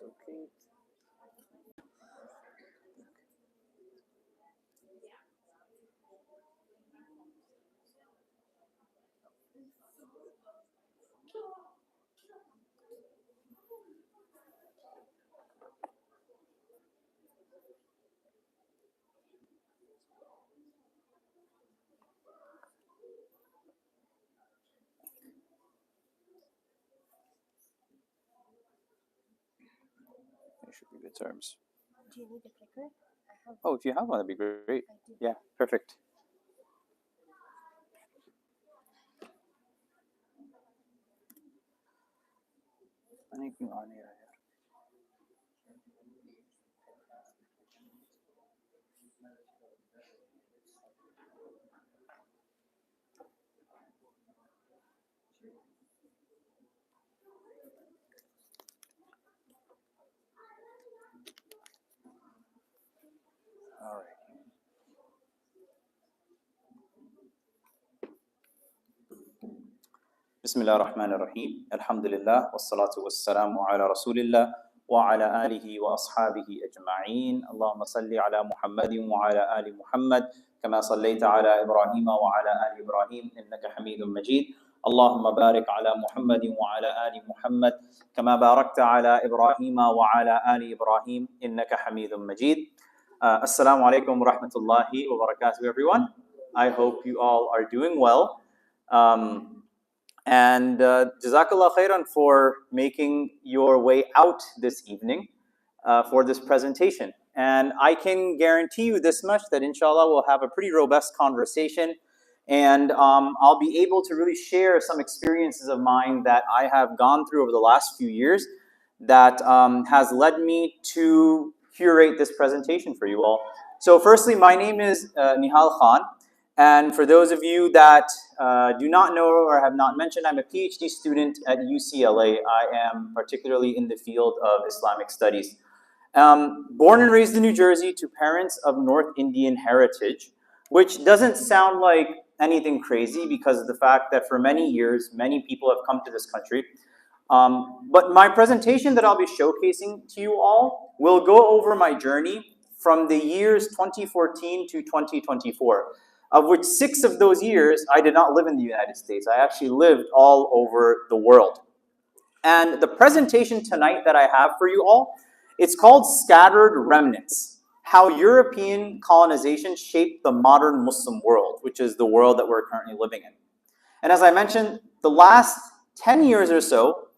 okay. It should be good terms. Do you need a clicker? Oh, if you have one, that'd be great. Yeah, perfect. Anything on here? All right. بسم الله الرحمن الرحيم الحمد لله والصلاة والسلام على رسول الله وعلى آله وأصحابه أجمعين اللهم صل على محمد وعلى آل محمد كما صليت على إبراهيم وعلى آل إبراهيم إنك حميد مجيد اللهم بارك على محمد وعلى آل محمد كما باركت على إبراهيم وعلى آل إبراهيم إنك حميد مجيد السلام عليكم ورحمة الله وبركاته everyone. I hope you all are doing well. And Jazakallah khairan for making your way out this evening for this presentation. And I can guarantee you this much, that inshallah we'll have a pretty robust conversation, and I'll be able to really share some experiences of mine that I have gone through over the last few years that has led me to curate this presentation for you all. So firstly, my name is Nihal Khan. And for those of you that do not know or have not mentioned, I'm a PhD student at UCLA. I am particularly in the field of Islamic studies. Born and raised in New Jersey to parents of North Indian heritage, which doesn't sound like anything crazy because of the fact that for many years, many people have come to this country. But my presentation that I'll be showcasing to you all will go over my journey from the years 2014 to 2024. Of which 6 of those years, I did not live in the United States. I actually lived all over the world. And the presentation tonight that I have for you all, it's called Scattered Remnants: How European Colonization Shaped the Modern Muslim World, which is the world that we're currently living in. And as I mentioned, the last 10 years or so,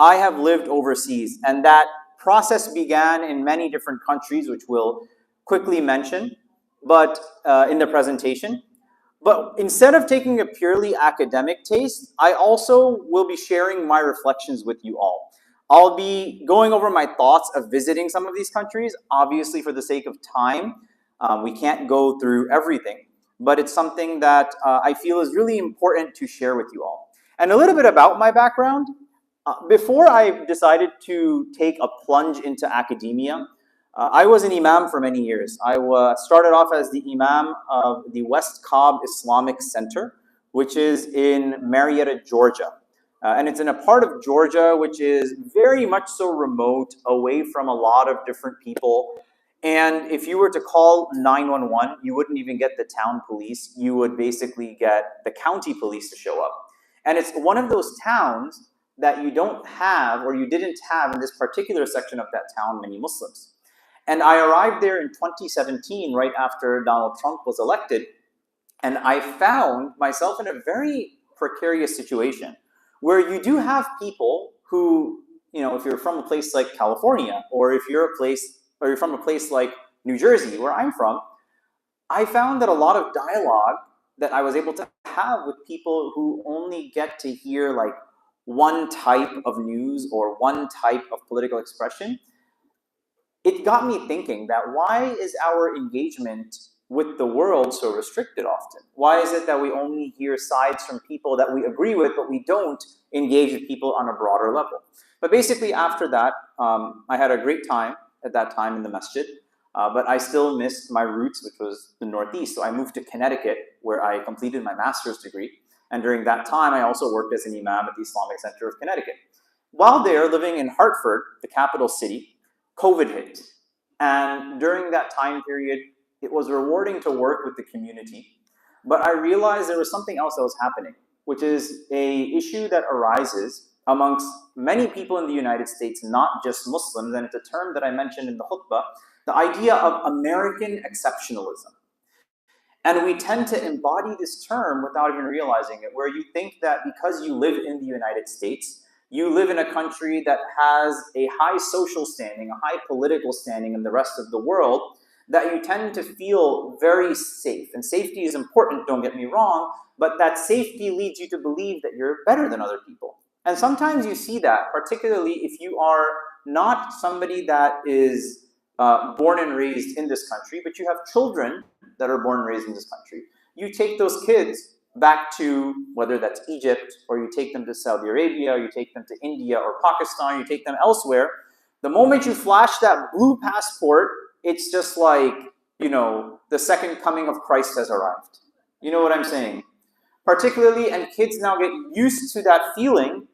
I have lived overseas. And that process began in many different countries, which we'll quickly mention in the presentation. But instead of taking a purely academic taste, I also will be sharing my reflections with you all. I'll be going over my thoughts of visiting some of these countries. Obviously, for the sake of time, we can't go through everything, but it's something that I feel is really important to share with you all. And a little bit about my background. Before I decided to take a plunge into academia, I was an imam for many years. I started off as the imam of the West Cobb Islamic Center, which is in Marietta, Georgia. And it's in a part of Georgia which is very much so remote, away from a lot of different people. And if you were to call 911, you wouldn't even get the town police. You would basically get the county police to show up. And it's one of those towns that you don't have, or you didn't have in this particular section of that town, many Muslims. And I arrived there in 2017, right after Donald Trump was elected, and I found myself in a very precarious situation where you do have people who, if you're from a place like California, or if you're from a place like New Jersey, where I'm from, I found that a lot of dialogue that I was able to have with people who only get to hear like one type of news or one type of political expression, it got me thinking that why is our engagement with the world so restricted often? Why is it that we only hear sides from people that we agree with, but we don't engage with people on a broader level? But basically after that, I had a great time at that time in the masjid, but I still missed my roots, which was the Northeast. So I moved to Connecticut, where I completed my master's degree. And during that time, I also worked as an imam at the Islamic Center of Connecticut. While there, living in Hartford, the capital city, COVID hit. And during that time period, it was rewarding to work with the community. But I realized there was something else that was happening, which is an issue that arises amongst many people in the United States, not just Muslims, and it's a term that I mentioned in the khutbah, the idea of American exceptionalism. And we tend to embody this term without even realizing it, where you think that because you live in the United States, you live in a country that has a high social standing, a high political standing in the rest of the world, that you tend to feel very safe. And safety is important, don't get me wrong, but that safety leads you to believe that you're better than other people. And sometimes you see that, particularly if you are not somebody that is born and raised in this country, but you have children that are born and raised in this country. You take those kids back to, whether that's Egypt, or you take them to Saudi Arabia, or you take them to India or Pakistan, you take them elsewhere. The moment you flash that blue passport, it's just like, the second coming of Christ has arrived. You know what I'm saying? Particularly, and kids now get used to that feeling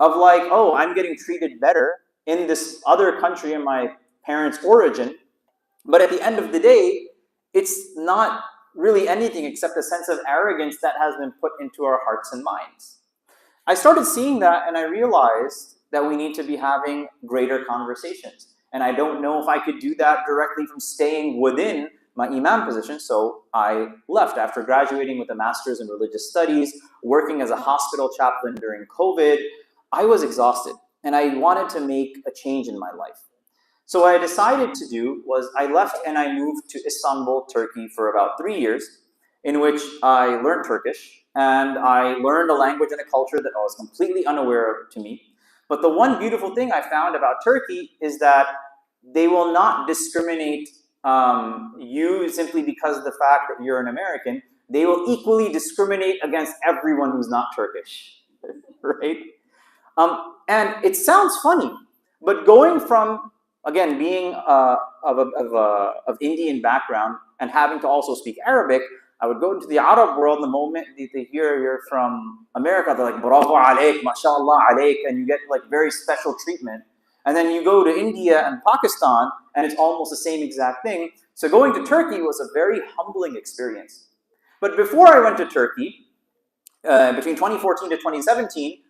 of like, oh, I'm getting treated better in this other country in my parents' origin. But at the end of the day, it's not really anything except a sense of arrogance that has been put into our hearts and minds. I started seeing that, and I realized that we need to be having greater conversations. And I don't know if I could do that directly from staying within my imam position, so I left after graduating with a master's in religious studies, working as a hospital chaplain during COVID. I was exhausted, and I wanted to make a change in my life. So what I decided to do was I left and I moved to Istanbul, Turkey for about 3 years, in which I learned Turkish, and I learned a language and a culture that was completely unaware of to me. But the one beautiful thing I found about Turkey is that they will not discriminate you simply because of the fact that you're an American. They will equally discriminate against everyone who's not Turkish, right? And it sounds funny, but going from, again, being of Indian background and having to also speak Arabic, I would go into the Arab world. The moment they hear you're from America, they're like, bravo alaik, mashallah alaik, and you get like very special treatment. And then you go to India and Pakistan, and it's almost the same exact thing. So going to Turkey was a very humbling experience. But before I went to Turkey, between 2014 to 2017,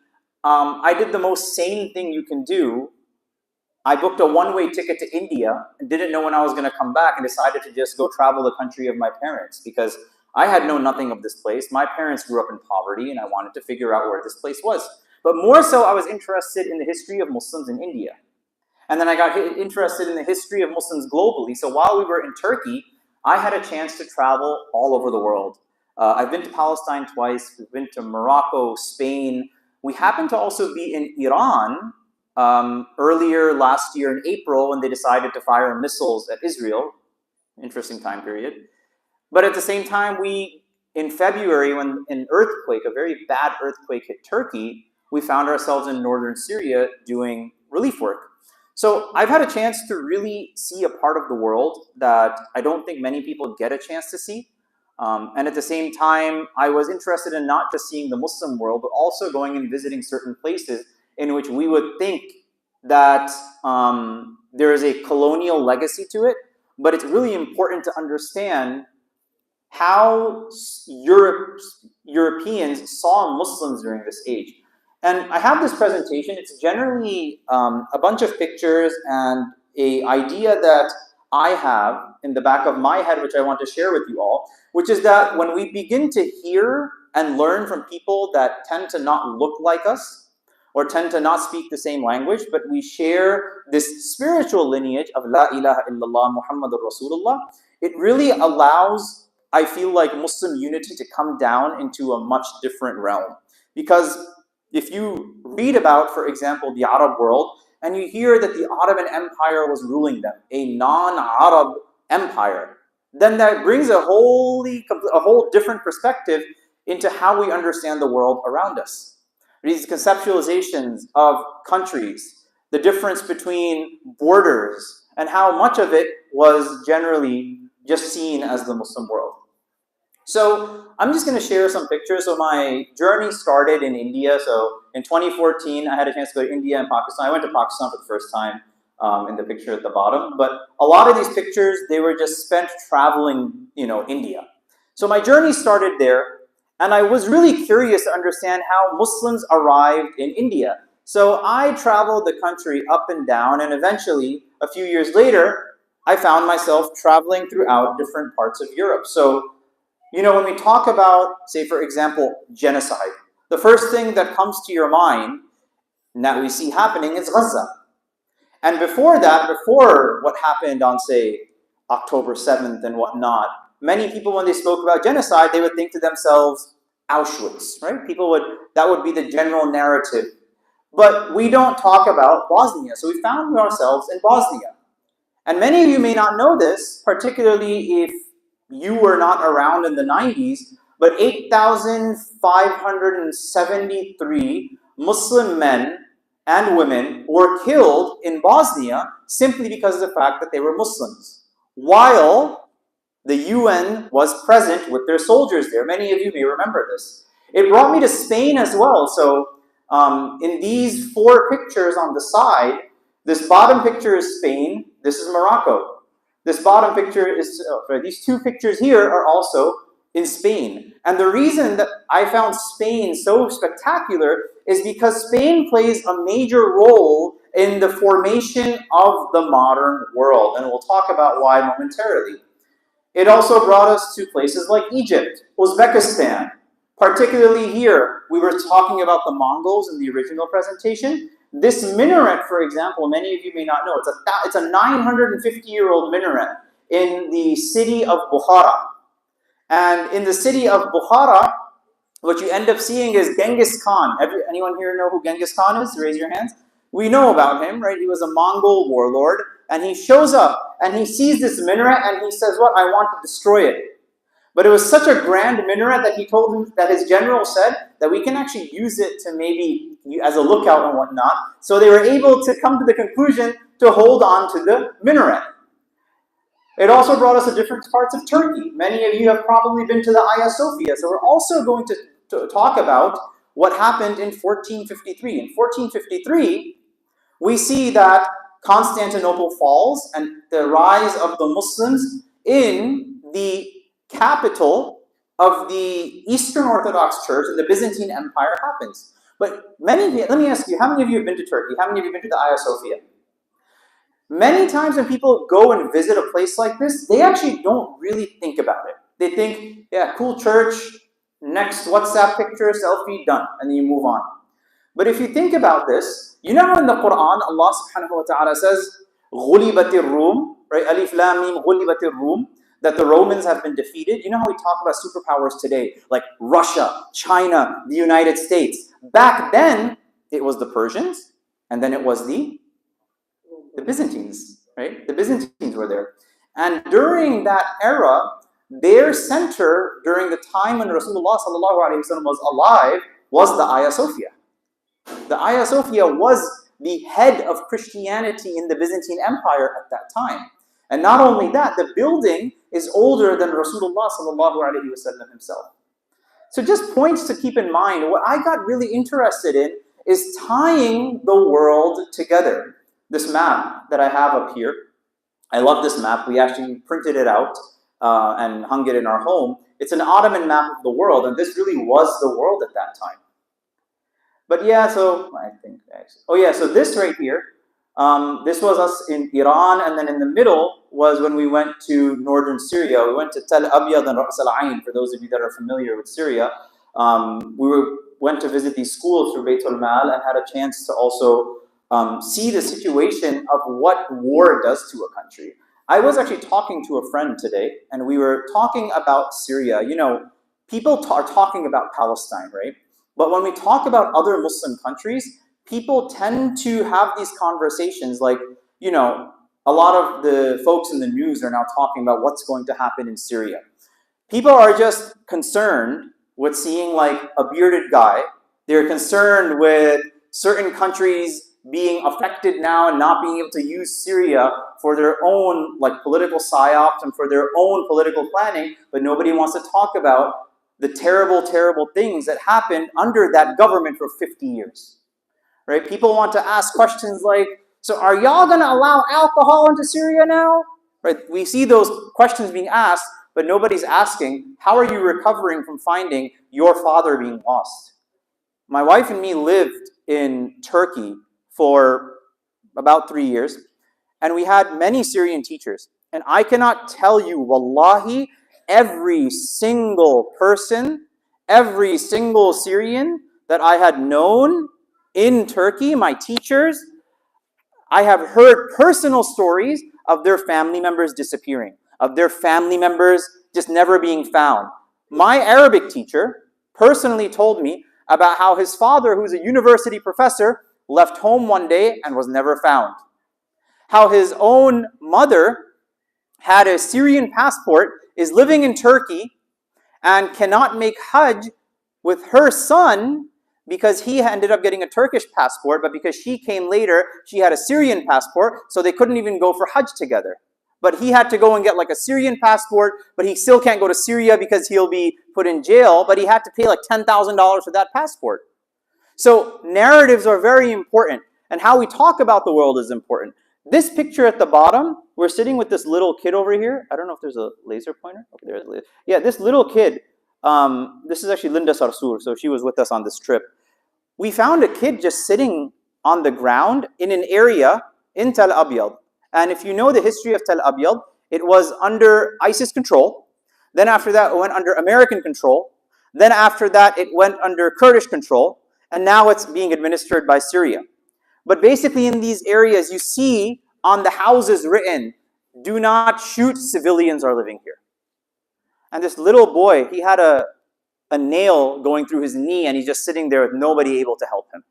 I did the most sane thing you can do. I booked a one-way ticket to India and didn't know when I was going to come back, and decided to just go travel the country of my parents because I had known nothing of this place. My parents grew up in poverty, and I wanted to figure out where this place was. But more so, I was interested in the history of Muslims in India. And then I got interested in the history of Muslims globally. So while we were in Turkey, I had a chance to travel all over the world. I've been to Palestine twice. We've been to Morocco, Spain. We happened to also be in Iran earlier last year in April when they decided to fire missiles at Israel. Interesting time period. But at the same time, in February, when an earthquake, a very bad earthquake hit Turkey, we found ourselves in northern Syria doing relief work. So I've had a chance to really see a part of the world that I don't think many people get a chance to see. And at the same time, I was interested in not just seeing the Muslim world, but also going and visiting certain places in which we would think that there is a colonial legacy to it. But it's really important to understand how Europeans saw Muslims during this age. And I have this presentation. It's generally a bunch of pictures and an idea that I have in the back of my head, which I want to share with you all, which is that when we begin to hear and learn from people that tend to not look like us or tend to not speak the same language, but we share this spiritual lineage of La ilaha illallah Muhammadur Rasulullah, it really allows, I feel like, Muslim unity to come down into a much different realm. Because if you read about, for example, the Arab world, and you hear that the Ottoman Empire was ruling them, a non-Arab empire, then that brings a whole different perspective into how we understand the world around us. These conceptualizations of countries, the difference between borders, and how much of it was generally just seen as the Muslim world. So I'm just going to share some pictures. So my journey started in India. So in 2014, I had a chance to go to India and Pakistan. I went to Pakistan for the first time in the picture at the bottom. But a lot of these pictures, they were just spent traveling, India. So my journey started there. And I was really curious to understand how Muslims arrived in India. So I traveled the country up and down. And eventually, a few years later, I found myself traveling throughout different parts of Europe. So when we talk about, say, for example, genocide, the first thing that comes to your mind and that we see happening is Gaza. And before that, before what happened on, say, October 7th and whatnot, many people, when they spoke about genocide, they would think to themselves, Auschwitz, right? That would be the general narrative. But we don't talk about Bosnia. So we found ourselves in Bosnia. And many of you may not know this, particularly if you were not around in the 90s, but 8,573 Muslim men and women were killed in Bosnia simply because of the fact that they were Muslims, while the UN was present with their soldiers there. Many of you may remember this. It brought me to Spain as well. So in these 4 pictures on the side, this bottom picture is Spain, this is Morocco. This bottom picture is, these 2 pictures here are also in Spain. And the reason that I found Spain so spectacular is because Spain plays a major role in the formation of the modern world. And we'll talk about why momentarily. It also brought us to places like Egypt, Uzbekistan. Particularly here, we were talking about the Mongols in the original presentation. This minaret, for example, many of you may not know, it's a 950-year-old minaret in the city of Bukhara. And in the city of Bukhara, what you end up seeing is Genghis Khan. Anyone here know who Genghis Khan is? Raise your hands. We know about him, right? He was a Mongol warlord, and he shows up, and he sees this minaret, and he says, what? I want to destroy it. But it was such a grand minaret that he told him, that his general said, that we can actually use it to maybe as a lookout and whatnot. So they were able to come to the conclusion to hold on to the minaret. It also brought us to different parts of Turkey. Many of you have probably been to the Hagia Sophia. So we're also going to talk about what happened in 1453. In 1453, we see that Constantinople falls and the rise of the Muslims in the capital of the Eastern Orthodox Church and the Byzantine Empire happens. But let me ask you, how many of you have been to Turkey? How many of you have been to the Hagia Sophia? Many times when people go and visit a place like this, they actually don't really think about it. They think, yeah, cool church, next WhatsApp picture, selfie, done, and then you move on. But if you think about this, you know in the Quran, Allah subhanahu wa ta'ala says, غُلِبَتِ الرُّومِ, right? Alif Lam Mim, غُلِبَتِ الرُّومِ, that the Romans have been defeated. You know how we talk about superpowers today, like Russia, China, the United States. Back then, it was the Persians, and then it was the Byzantines, right? The Byzantines were there. And during that era, their center during the time when Rasulullah sallallahu alaihi wasallam was alive was the Hagia Sophia. The Hagia Sophia was the head of Christianity in the Byzantine Empire at that time. And not only that, the building is older than Rasulullah sallallahu alaihi wasallam himself. So just points to keep in mind. What I got really interested in is tying the world together. This map that I have up here, I love this map. We actually printed it out and hung it in our home. It's an Ottoman map of the world, and this really was the world at that time. But yeah, so I think, so this right here, this was us in Iran, and then in the middle was when we went to northern Syria. We went to Tel Abyad and Ras Al Ain, for those of you that are familiar with Syria. Went to visit these schools through Beit al-Mal and had a chance to also see the situation of what war does to a country. I was actually talking to a friend today, and we were talking about Syria. You know, people are talking about Palestine, right? But when we talk about other Muslim countries, people tend to have these conversations like, you know, a lot of the folks in the news are now talking about what's going to happen in Syria. People are just concerned with seeing like a bearded guy. They're concerned with certain countries being affected now and not being able to use Syria for their own political psyops and for their own political planning, but nobody wants to talk about the terrible, terrible things that happened under that government for 50 years. Right? People want to ask questions like, so are y'all going to allow alcohol into Syria now? Right? We see those questions being asked, but nobody's asking, how are you recovering from finding your father being lost? My wife and me lived in Turkey for about 3 years, and we had many Syrian teachers. And I cannot tell you, wallahi, every single person, every single Syrian that I had known in Turkey, my teachers, I have heard personal stories of their family members disappearing, of their family members just never being found. My Arabic teacher personally told me about how his father, who's a university professor, left home one day and was never found. How his own mother had a Syrian passport, is living in Turkey, and cannot make Hajj with her son because he ended up getting a Turkish passport, but because she came later, she had a Syrian passport, so they couldn't even go for Hajj together. But he had to go and get a Syrian passport, but he still can't go to Syria because he'll be put in jail, but he had to pay $10,000 for that passport. So narratives are very important, and how we talk about the world is important. This picture at the bottom, we're sitting with this little kid over here. I don't know if there's a laser pointer. Okay, there's a laser. Yeah, this little kid, this is actually Linda Sarsour, so she was with us on this trip. We found a kid just sitting on the ground in an area in Tel Abyad. And if you know the history of Tel Abyad, it was under ISIS control. Then after that, it went under American control. Then after that, it went under Kurdish control. And now it's being administered by Syria. But basically in these areas, you see on the houses written, do not shoot, civilians are living here. And this little boy, he had a nail going through his knee, and he's just sitting there with nobody able to help him.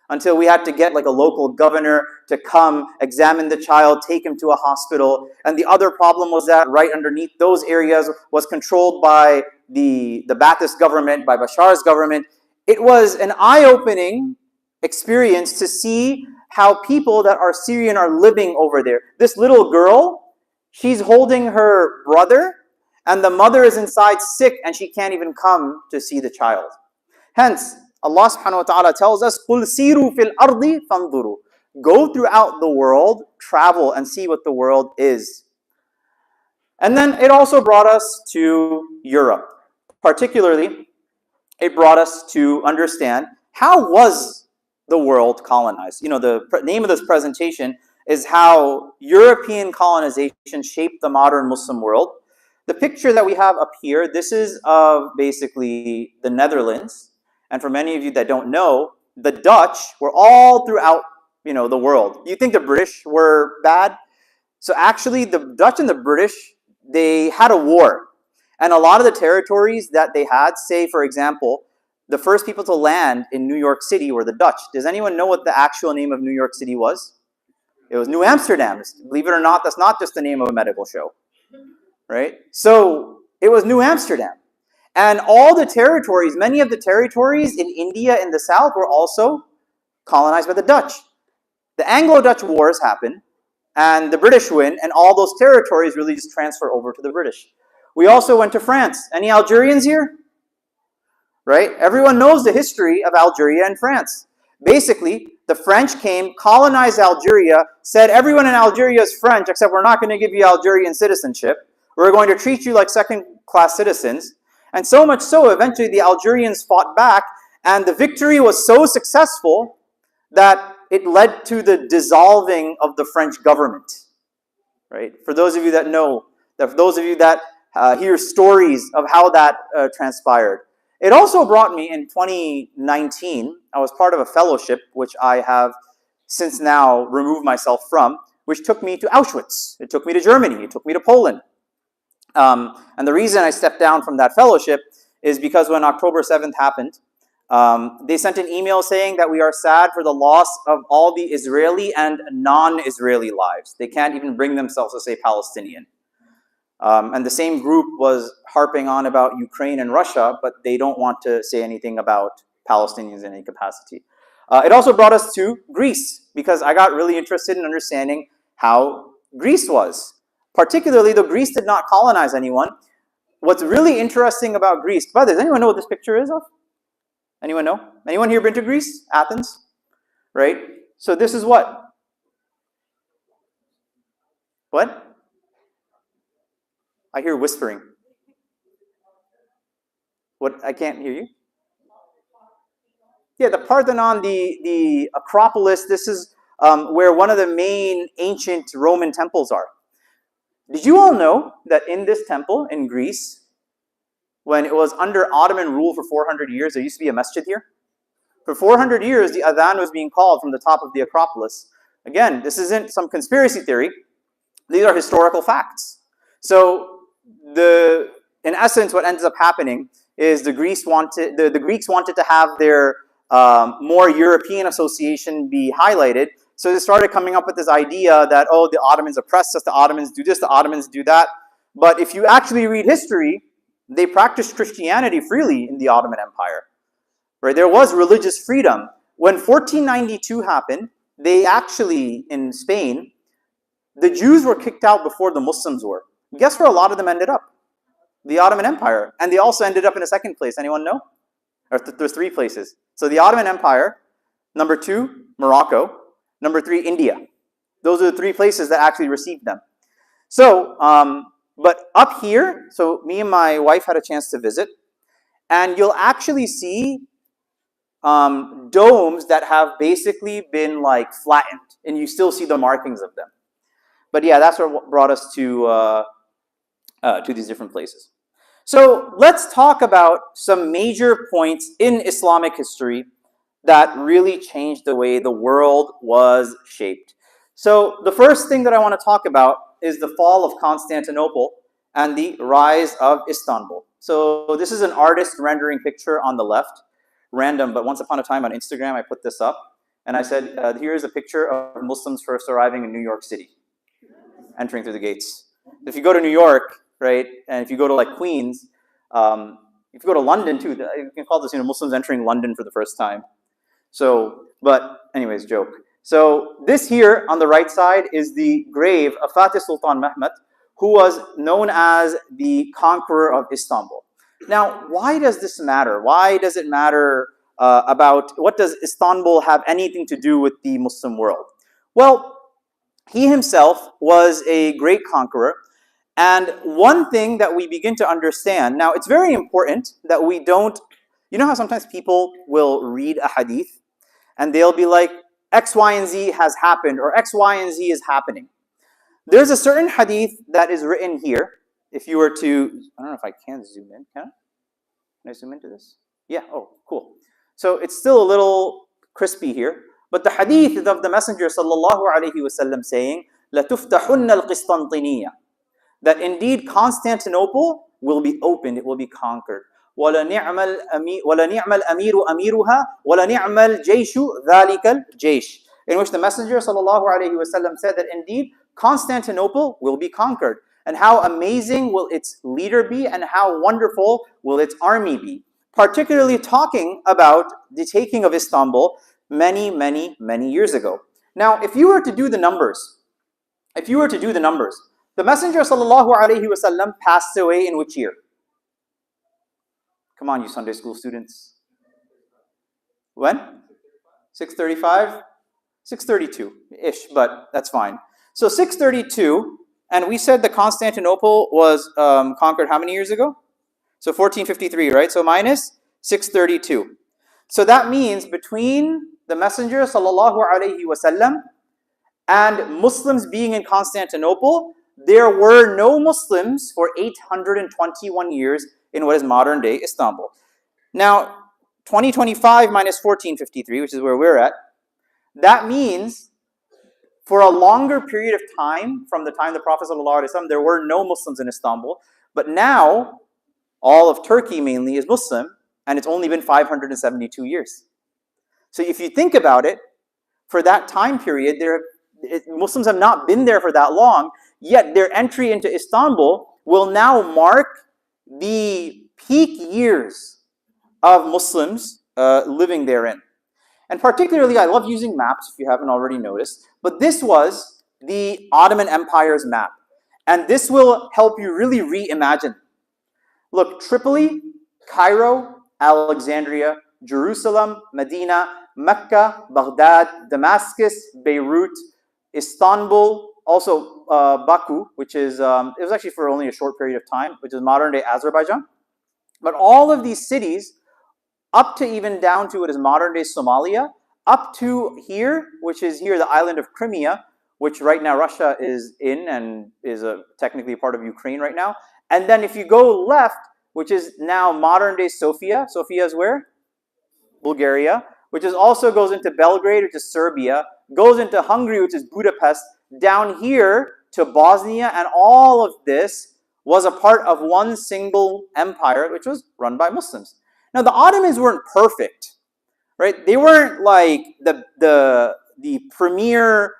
Until we had to get a local governor to come, examine the child, take him to a hospital. And the other problem was that right underneath those areas was controlled by the Ba'athist government, by Bashar's government. It was an eye-opening experience to see how people that are Syrian are living over there. This little girl, she's holding her brother, and the mother is inside sick, and she can't even come to see the child. Hence, Allah subhanahu wa ta'ala tells us, قُلْ سِيرُوا فِي الْأَرْضِ فَانْظُرُوا. Go throughout the world, travel, and see what the world is. And then it also brought us to Europe. Particularly, it brought us to understand how was the world colonized. You know, the name of this presentation is how European colonization shaped the modern Muslim world. The picture that we have up here, this is of basically the Netherlands. And for many of you that don't know, the Dutch were all throughout, the world. You think the British were bad? So actually, the Dutch and the British, they had a war. And a lot of the territories that they had, say, for example, the first people to land in New York City were the Dutch. Does anyone know what the actual name of New York City was? It was New Amsterdam. Believe it or not, that's not just the name of a medical show. Right? So it was New Amsterdam. And all the territories, many of the territories in India in the south were also colonized by the Dutch. The Anglo-Dutch wars happen, and the British win, and all those territories really just transfer over to the British. We also went to France. Any Algerians here? Right? Everyone knows the history of Algeria and France. Basically, the French came, colonized Algeria, said everyone in Algeria is French, except we're not going to give you Algerian citizenship. We're going to treat you like second-class citizens. And so much so, eventually the Algerians fought back, and the victory was so successful that it led to the dissolving of the French government. Right? For those of you that know, for those of you that hear stories of how that transpired. It also brought me in 2019, I was part of a fellowship, which I have since now removed myself from, which took me to Auschwitz. It took me to Germany. It took me to Poland. And the reason I stepped down from that fellowship is because when October 7th happened, they sent an email saying that we are sad for the loss of all the Israeli and non-Israeli lives. They can't even bring themselves to say Palestinian. And the same group was harping on about Ukraine and Russia, but they don't want to say anything about Palestinians in any capacity. It also brought us to Greece, because I got really interested in understanding how Greece was. Particularly, though Greece did not colonize anyone, what's really interesting about Greece, by the way, does anyone know what this picture is of? Anyone know? Anyone here been to Greece? Athens? Right? So this is what? What? I hear whispering. What? I can't hear you. Yeah, the Parthenon, the Acropolis, this is where one of the main ancient Roman temples are. Did you all know that in this temple in Greece, when it was under Ottoman rule for 400 years, there used to be a masjid here? For 400 years, the adhan was being called from the top of the Acropolis. Again, this isn't some conspiracy theory. These are historical facts. So, in essence, what ends up happening is the Greeks wanted to have their more European association be highlighted. So they started coming up with this idea that, oh, the Ottomans oppressed us, the Ottomans do this, the Ottomans do that. But if you actually read history, they practiced Christianity freely in the Ottoman Empire. Right? There was religious freedom. When 1492 happened, they actually, in Spain, the Jews were kicked out before the Muslims were. Guess where a lot of them ended up? The Ottoman Empire. And they also ended up in a second place. Anyone know? Or there's three places. So the Ottoman Empire, number 2, Morocco, number 3, India. Those are the three places that actually received them. So, but up here, so me and my wife had a chance to visit, and you'll actually see domes that have basically been like flattened, and you still see the markings of them. But yeah, that's what brought us to these different places. So let's talk about some major points in Islamic history that really changed the way the world was shaped. So the first thing that I want to talk about is the fall of Constantinople and the rise of Istanbul. So this is an artist rendering picture on the left. Random, but once upon a time on Instagram, I put this up. And I said, here's a picture of Muslims first arriving in New York City, entering through the gates. If you go to New York, right, and if you go to like Queens, if you go to London too, you can call this, Muslims entering London for the first time. So, but anyways, joke. So this here on the right side is the grave of Fatih Sultan Mehmet, who was known as the conqueror of Istanbul. Now, why does this matter? Why does it matter about what does Istanbul have anything to do with the Muslim world? Well, he himself was a great conqueror. And one thing that we begin to understand, now it's very important that we don't, you know how sometimes people will read a hadith and they'll be like, X, Y, and Z has happened, or X, Y, and Z is happening. There's a certain hadith that is written here. If you were to, I don't know if I can zoom in, can I zoom into this? Yeah, oh, cool. So it's still a little crispy here, but the hadith is of the Messenger sallallahu alaihi wasallam saying, لَتُفْتَحُنَّ الْقِسْطَنْطِنِيَّةِ, that indeed Constantinople will be opened, it will be conquered. وَلَنِعْمَ الْأَمِيرُ أَمِيرُهَا وَلَنِعْمَ الْجَيْشُ ذَلِكَ الْجَيْشُ, in which the Messenger sallallahu alaihi wasallam said that indeed Constantinople will be conquered. And how amazing will its leader be, and how wonderful will its army be. Particularly talking about the taking of Istanbul many, many, many years ago. Now, if you were to do the numbers, the Messenger sallallahu alaihi wasallam passed away in which year? Come on, you Sunday school students. When? 635? 632-ish, but that's fine. So 632, and we said that Constantinople was conquered how many years ago? So 1453, right? So minus 632. So that means between the Messenger sallallahu alaihi wasallam and Muslims being in Constantinople, there were no Muslims for 821 years in what is modern day Istanbul. Now, 2025 minus 1453, which is where we're at, that means for a longer period of time, from the time the Prophet ﷺ, there were no Muslims in Istanbul. But now, all of Turkey mainly is Muslim, and it's only been 572 years. So if you think about it, for that time period, Muslims have not been there for that long, yet their entry into Istanbul will now mark the peak years of Muslims living therein. And particularly, I love using maps, if you haven't already noticed, but this was the Ottoman Empire's map. And this will help you really reimagine. Look, Tripoli, Cairo, Alexandria, Jerusalem, Medina, Mecca, Baghdad, Damascus, Beirut, Istanbul, also Baku, which is, it was actually for only a short period of time, which is modern-day Azerbaijan. But all of these cities, up to even down to what is modern-day Somalia, up to here, which is here, the island of Crimea, which right now Russia is in and is technically part of Ukraine right now. And then if you go left, which is now modern-day Sofia. Sofia is where? Bulgaria. Which is also goes into Belgrade, which is Serbia. Goes into Hungary, which is Budapest. Down here to Bosnia. And all of this was a part of one single empire, which was run by Muslims. Now, the Ottomans weren't perfect, right? They weren't like the premier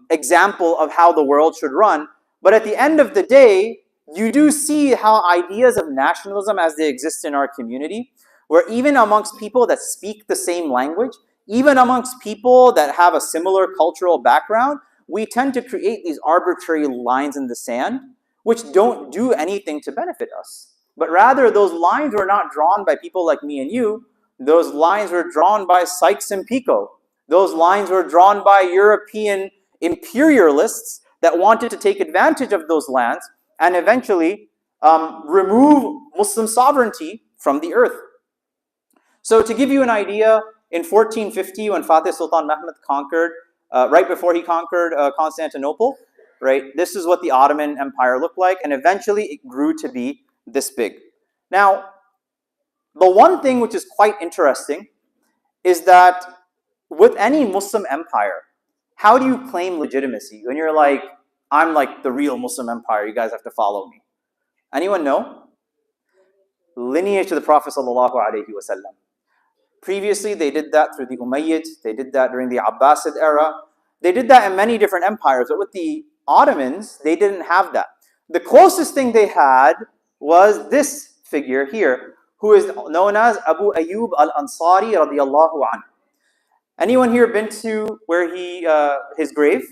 example of how the world should run. But at the end of the day, you do see how ideas of nationalism as they exist in our community, where even amongst people that speak the same language, even amongst people that have a similar cultural background, we tend to create these arbitrary lines in the sand, which don't do anything to benefit us. But rather, those lines were not drawn by people like me and you. Those lines were drawn by Sykes and Picot. Those lines were drawn by European imperialists that wanted to take advantage of those lands and eventually remove Muslim sovereignty from the earth. So to give you an idea, in 1450, when Fatih Sultan Mehmed conquered, right before he conquered Constantinople, right, this is what the Ottoman Empire looked like, and eventually it grew to be this big. Now, the one thing which is quite interesting is that with any Muslim empire, how do you claim legitimacy? When you're like, I'm like the real Muslim empire, you guys have to follow me. Anyone know? Lineage to the Prophet ﷺ. Previously, they did that through the Umayyads, they did that during the Abbasid era. They did that in many different empires, but with the Ottomans, they didn't have that. The closest thing they had was this figure here, who is known as Abu Ayyub al-Ansari radiyallahu anhu. Anyone here been to where his grave?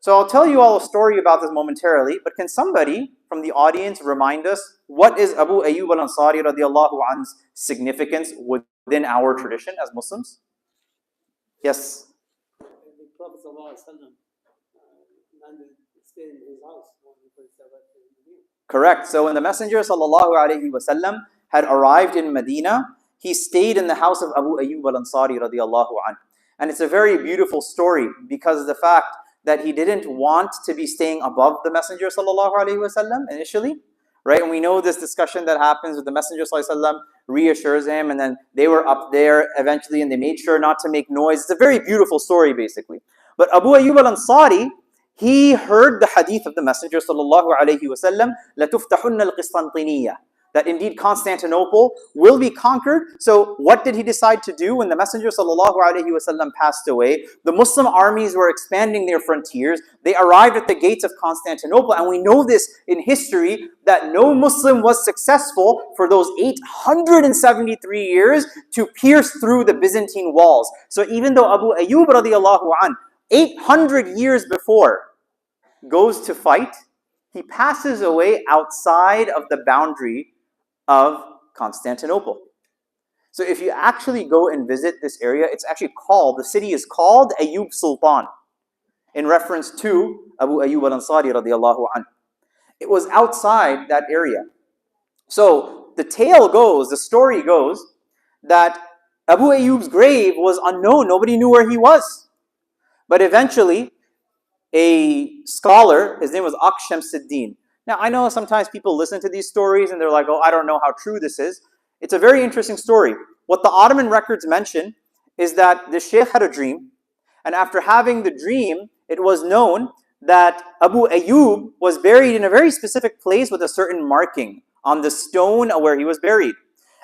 So I'll tell you all a story about this momentarily, but can somebody from the audience remind us what is Abu Ayyub al-Ansari radiyallahu anhu's significance within our tradition as Muslims? Yes? The Prophet stayed in his house when he first arrived in Medina. Correct. So when the Messenger ﷺ had arrived in Medina, he stayed in the house of Abu Ayyub al-Ansari radiyallahu anhu. And it's a very beautiful story because of the fact that he didn't want to be staying above the Messenger ﷺ initially, right? And we know this discussion that happens with the Messenger ﷺ reassures him, and then they were up there eventually, and they made sure not to make noise. It's a very beautiful story, basically. But Abu Ayyub al-Ansari, he heard the hadith of the Messenger ﷺ, لَتُفْتَحُنَّ الْقِسْطَنْطِينِيَّةِ, that indeed Constantinople will be conquered. So what did he decide to do when the Messenger ﷺ passed away? The Muslim armies were expanding their frontiers. They arrived at the gates of Constantinople, and we know this in history that no Muslim was successful for those 873 years to pierce through the Byzantine walls. So even though Abu Ayyub radiyallahu anh, 800 years before, goes to fight, he passes away outside of the boundary of Constantinople. So if you actually go and visit this area, it's actually called, the city is called Ayyub Sultan, in reference to Abu Ayyub al-Ansari radiyallahu anhu. It was outside that area. So the tale goes, the story goes, that Abu Ayyub's grave was unknown. Nobody knew where he was. But eventually, a scholar, his name was Shamsuddin. Now, I know sometimes people listen to these stories and they're like, oh, I don't know how true this is. It's a very interesting story. What the Ottoman records mention is that the sheikh had a dream, and after having the dream, it was known that Abu Ayyub was buried in a very specific place with a certain marking on the stone where he was buried.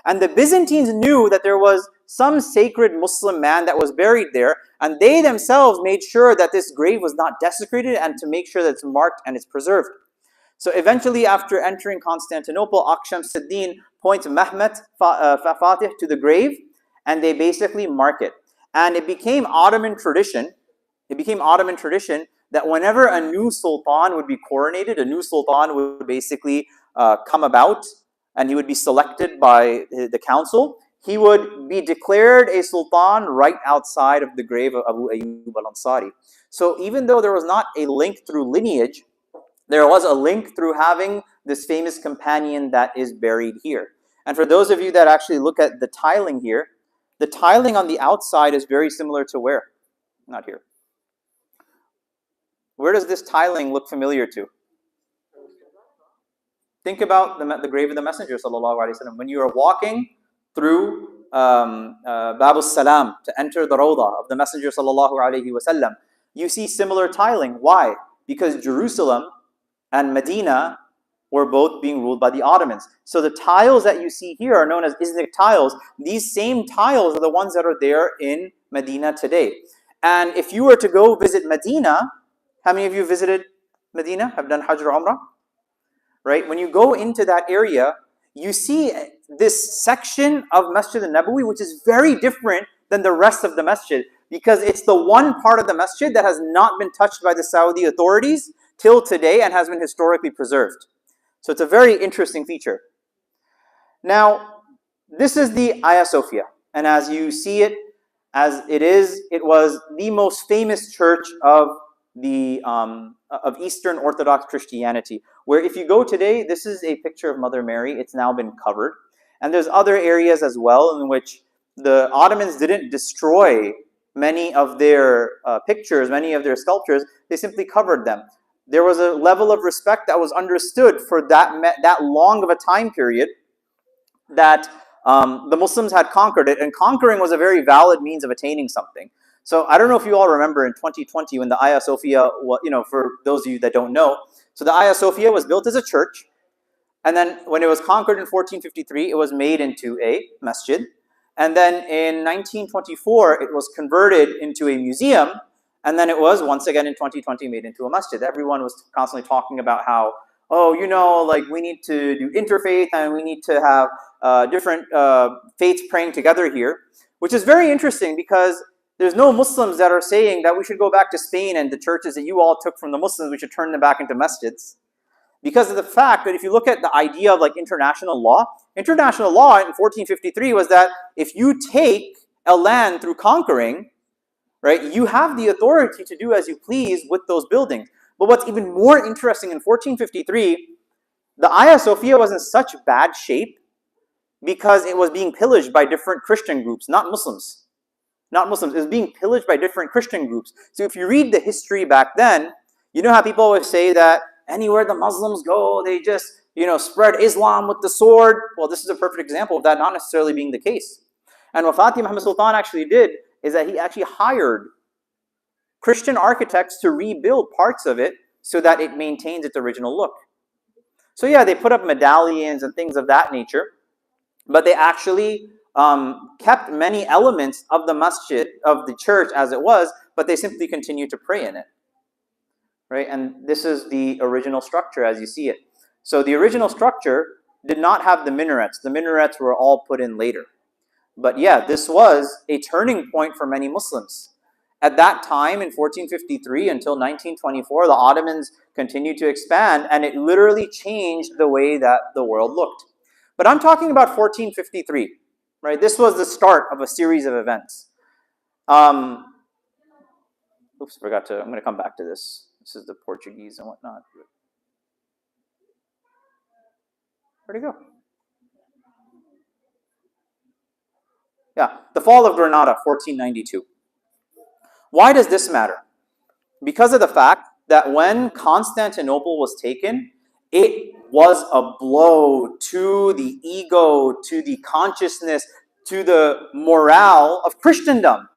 And the Byzantines knew that there was some sacred Muslim man that was buried there, and they themselves made sure that this grave was not desecrated and to make sure that it's marked and it's preserved. So eventually, after entering Constantinople, Shamsuddin points Mehmet Fatih to the grave, and they basically mark it. And it became Ottoman tradition. It became Ottoman tradition that whenever a new sultan would be coronated, a new sultan would basically come about, and he would be selected by the council. He would be declared a sultan right outside of the grave of Abu Ayyub al-Ansari. So even though there was not a link through lineage, there was a link through having this famous companion that is buried here. And for those of you that actually look at the tiling here, the tiling on the outside is very similar to where? Not here. Where does this tiling look familiar to? Think about the grave of the Messenger sallallahu alaihi wasallam. When you are walking through Bab al-Salam to enter the Rawdah of the Messenger sallallahu alaihi wasallam, you see similar tiling. Why? Because Jerusalem and Medina were both being ruled by the Ottomans. So the tiles that you see here are known as Iznik tiles. These same tiles are the ones that are there in Medina today. And if you were to go visit Medina, how many of you visited Medina, have done Hajj or Umrah? Right? When you go into that area, you see this section of Masjid al-Nabawi, which is very different than the rest of the masjid, because it's the one part of the masjid that has not been touched by the Saudi authorities till today and has been historically preserved. So it's a very interesting feature. Now, this is the Hagia Sophia, and as you see it, as it is, it was the most famous church of Eastern Orthodox Christianity, where if you go today, this is a picture of Mother Mary. It's now been covered. And there's other areas as well in which the Ottomans didn't destroy many of their pictures, many of their sculptures. They simply covered them. There was a level of respect that was understood for that long of a time period that the Muslims had conquered it, and conquering was a very valid means of attaining something. So I don't know if you all remember in 2020 when the Hagia Sophia, for those of you that don't know, so the Hagia Sophia was built as a church, and then when it was conquered in 1453, it was made into a masjid, and then in 1924, it was converted into a museum, and then it was once again in 2020 made into a masjid. Everyone was constantly talking about how, we need to do interfaith and we need to have different faiths praying together here, which is very interesting because there's no Muslims that are saying that we should go back to Spain and the churches that you all took from the Muslims, we should turn them back into masjids. Because of the fact that if you look at the idea of international law in 1453 was that if you take a land through conquering, right, you have the authority to do as you please with those buildings. But what's even more interesting, in 1453, the Hagia Sophia was in such bad shape because it was being pillaged by different Christian groups, not Muslims. Not Muslims. It was being pillaged by different Christian groups. So if you read the history back then, you know how people always say that anywhere the Muslims go, they just, spread Islam with the sword. Well, this is a perfect example of that not necessarily being the case. And what Fatih Muhammad Sultan actually did is that he actually hired Christian architects to rebuild parts of it so that it maintains its original look. So yeah, they put up medallions and things of that nature, but they actually kept many elements of the masjid, of the church as it was, but they simply continued to pray in it. Right? And this is the original structure as you see it. So the original structure did not have the minarets. The minarets were all put in later. But yeah, this was a turning point for many Muslims. At that time, in 1453 until 1924, the Ottomans continued to expand, and it literally changed the way that the world looked. But I'm talking about 1453. Right? This was the start of a series of events. I'm going to come back to this. This is the Portuguese and whatnot. Where'd it go? Yeah, the fall of Granada, 1492. Why does this matter? Because of the fact that when Constantinople was taken, it was a blow to the ego, to the consciousness, to the morale of Christendom.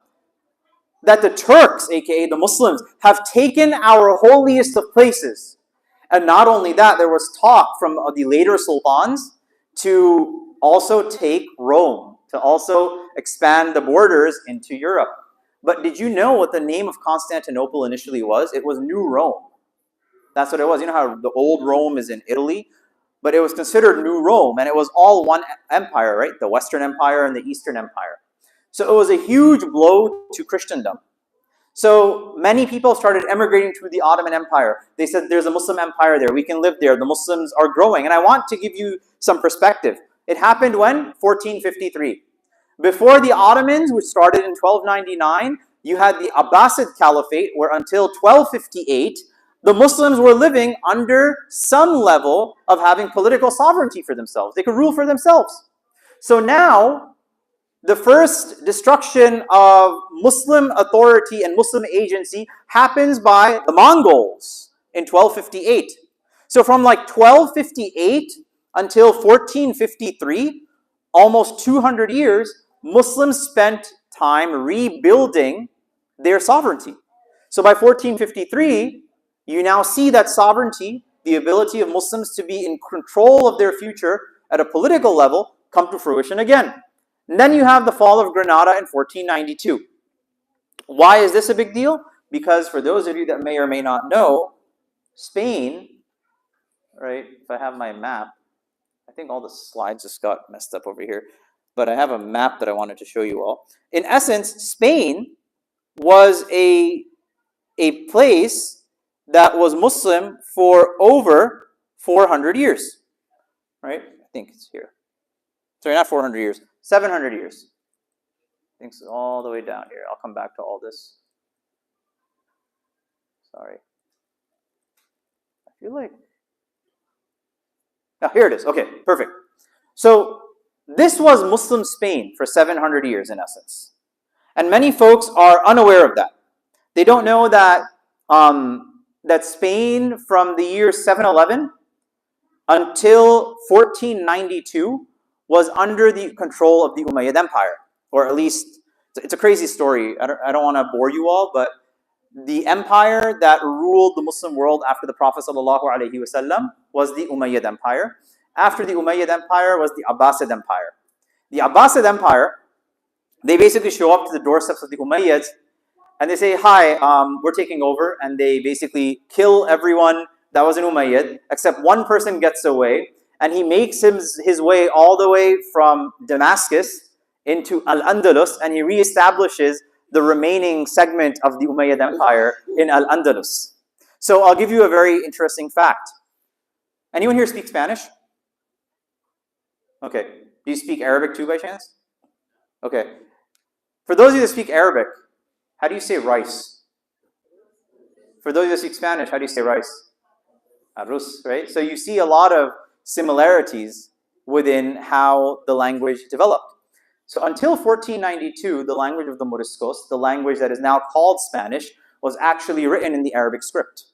That the Turks, aka the Muslims, have taken our holiest of places. And not only that, there was talk from the later sultans to also take Rome, to also expand the borders into Europe. But did you know what the name of Constantinople initially was? It was New Rome. That's what it was. You know how the old Rome is in Italy? But it was considered New Rome, and it was all one empire, right? The Western Empire and the Eastern Empire. So it was a huge blow to Christendom. So many people started emigrating to the Ottoman Empire. They said, there's a Muslim empire there. We can live there. The Muslims are growing. And I want to give you some perspective. It happened when? 1453. Before the Ottomans, which started in 1299, you had the Abbasid Caliphate, where until 1258, the Muslims were living under some level of having political sovereignty for themselves. They could rule for themselves. So now, the first destruction of Muslim authority and Muslim agency happens by the Mongols in 1258. So from like 1258 until 1453, almost 200 years, Muslims spent time rebuilding their sovereignty. So by 1453, you now see that sovereignty, the ability of Muslims to be in control of their future at a political level, come to fruition again. And then you have the fall of Granada in 1492. Why is this a big deal? Because for those of you that may or may not know, Spain, right, if I have my map, I think all the slides just got messed up over here, but I have a map that I wanted to show you all. In essence, Spain was a place that was Muslim for over 400 years, right? I think it's here. Sorry, not 400 years, 700 years. I think it's all the way down here. I'll come back to all this. Sorry. I feel like... Oh, here it is. Okay, perfect. So this was Muslim Spain for 700 years in essence. And many folks are unaware of that. They don't know that that Spain from the year 711 until 1492 was under the control of the Umayyad Empire, or at least, it's a crazy story. I don't want to bore you all, but the empire that ruled the Muslim world after the Prophet ﷺ was the Umayyad Empire. After the Umayyad Empire was the Abbasid Empire. The Abbasid Empire, they basically show up to the doorsteps of the Umayyads and they say, hi, we're taking over, and they basically kill everyone that was an Umayyad, except one person gets away, and he makes his way all the way from Damascus into Al-Andalus, and he reestablishes the remaining segment of the Umayyad Empire in Al-Andalus. So I'll give you a very interesting fact. Anyone here speak Spanish? Okay. Do you speak Arabic too by chance? Okay. For those of you that speak Arabic, how do you say rice? For those of you that speak Spanish, how do you say rice? Arroz, right? So you see a lot of similarities within how the language developed. So until 1492, the language of the Moriscos, the language that is now called Spanish, was actually written in the Arabic script.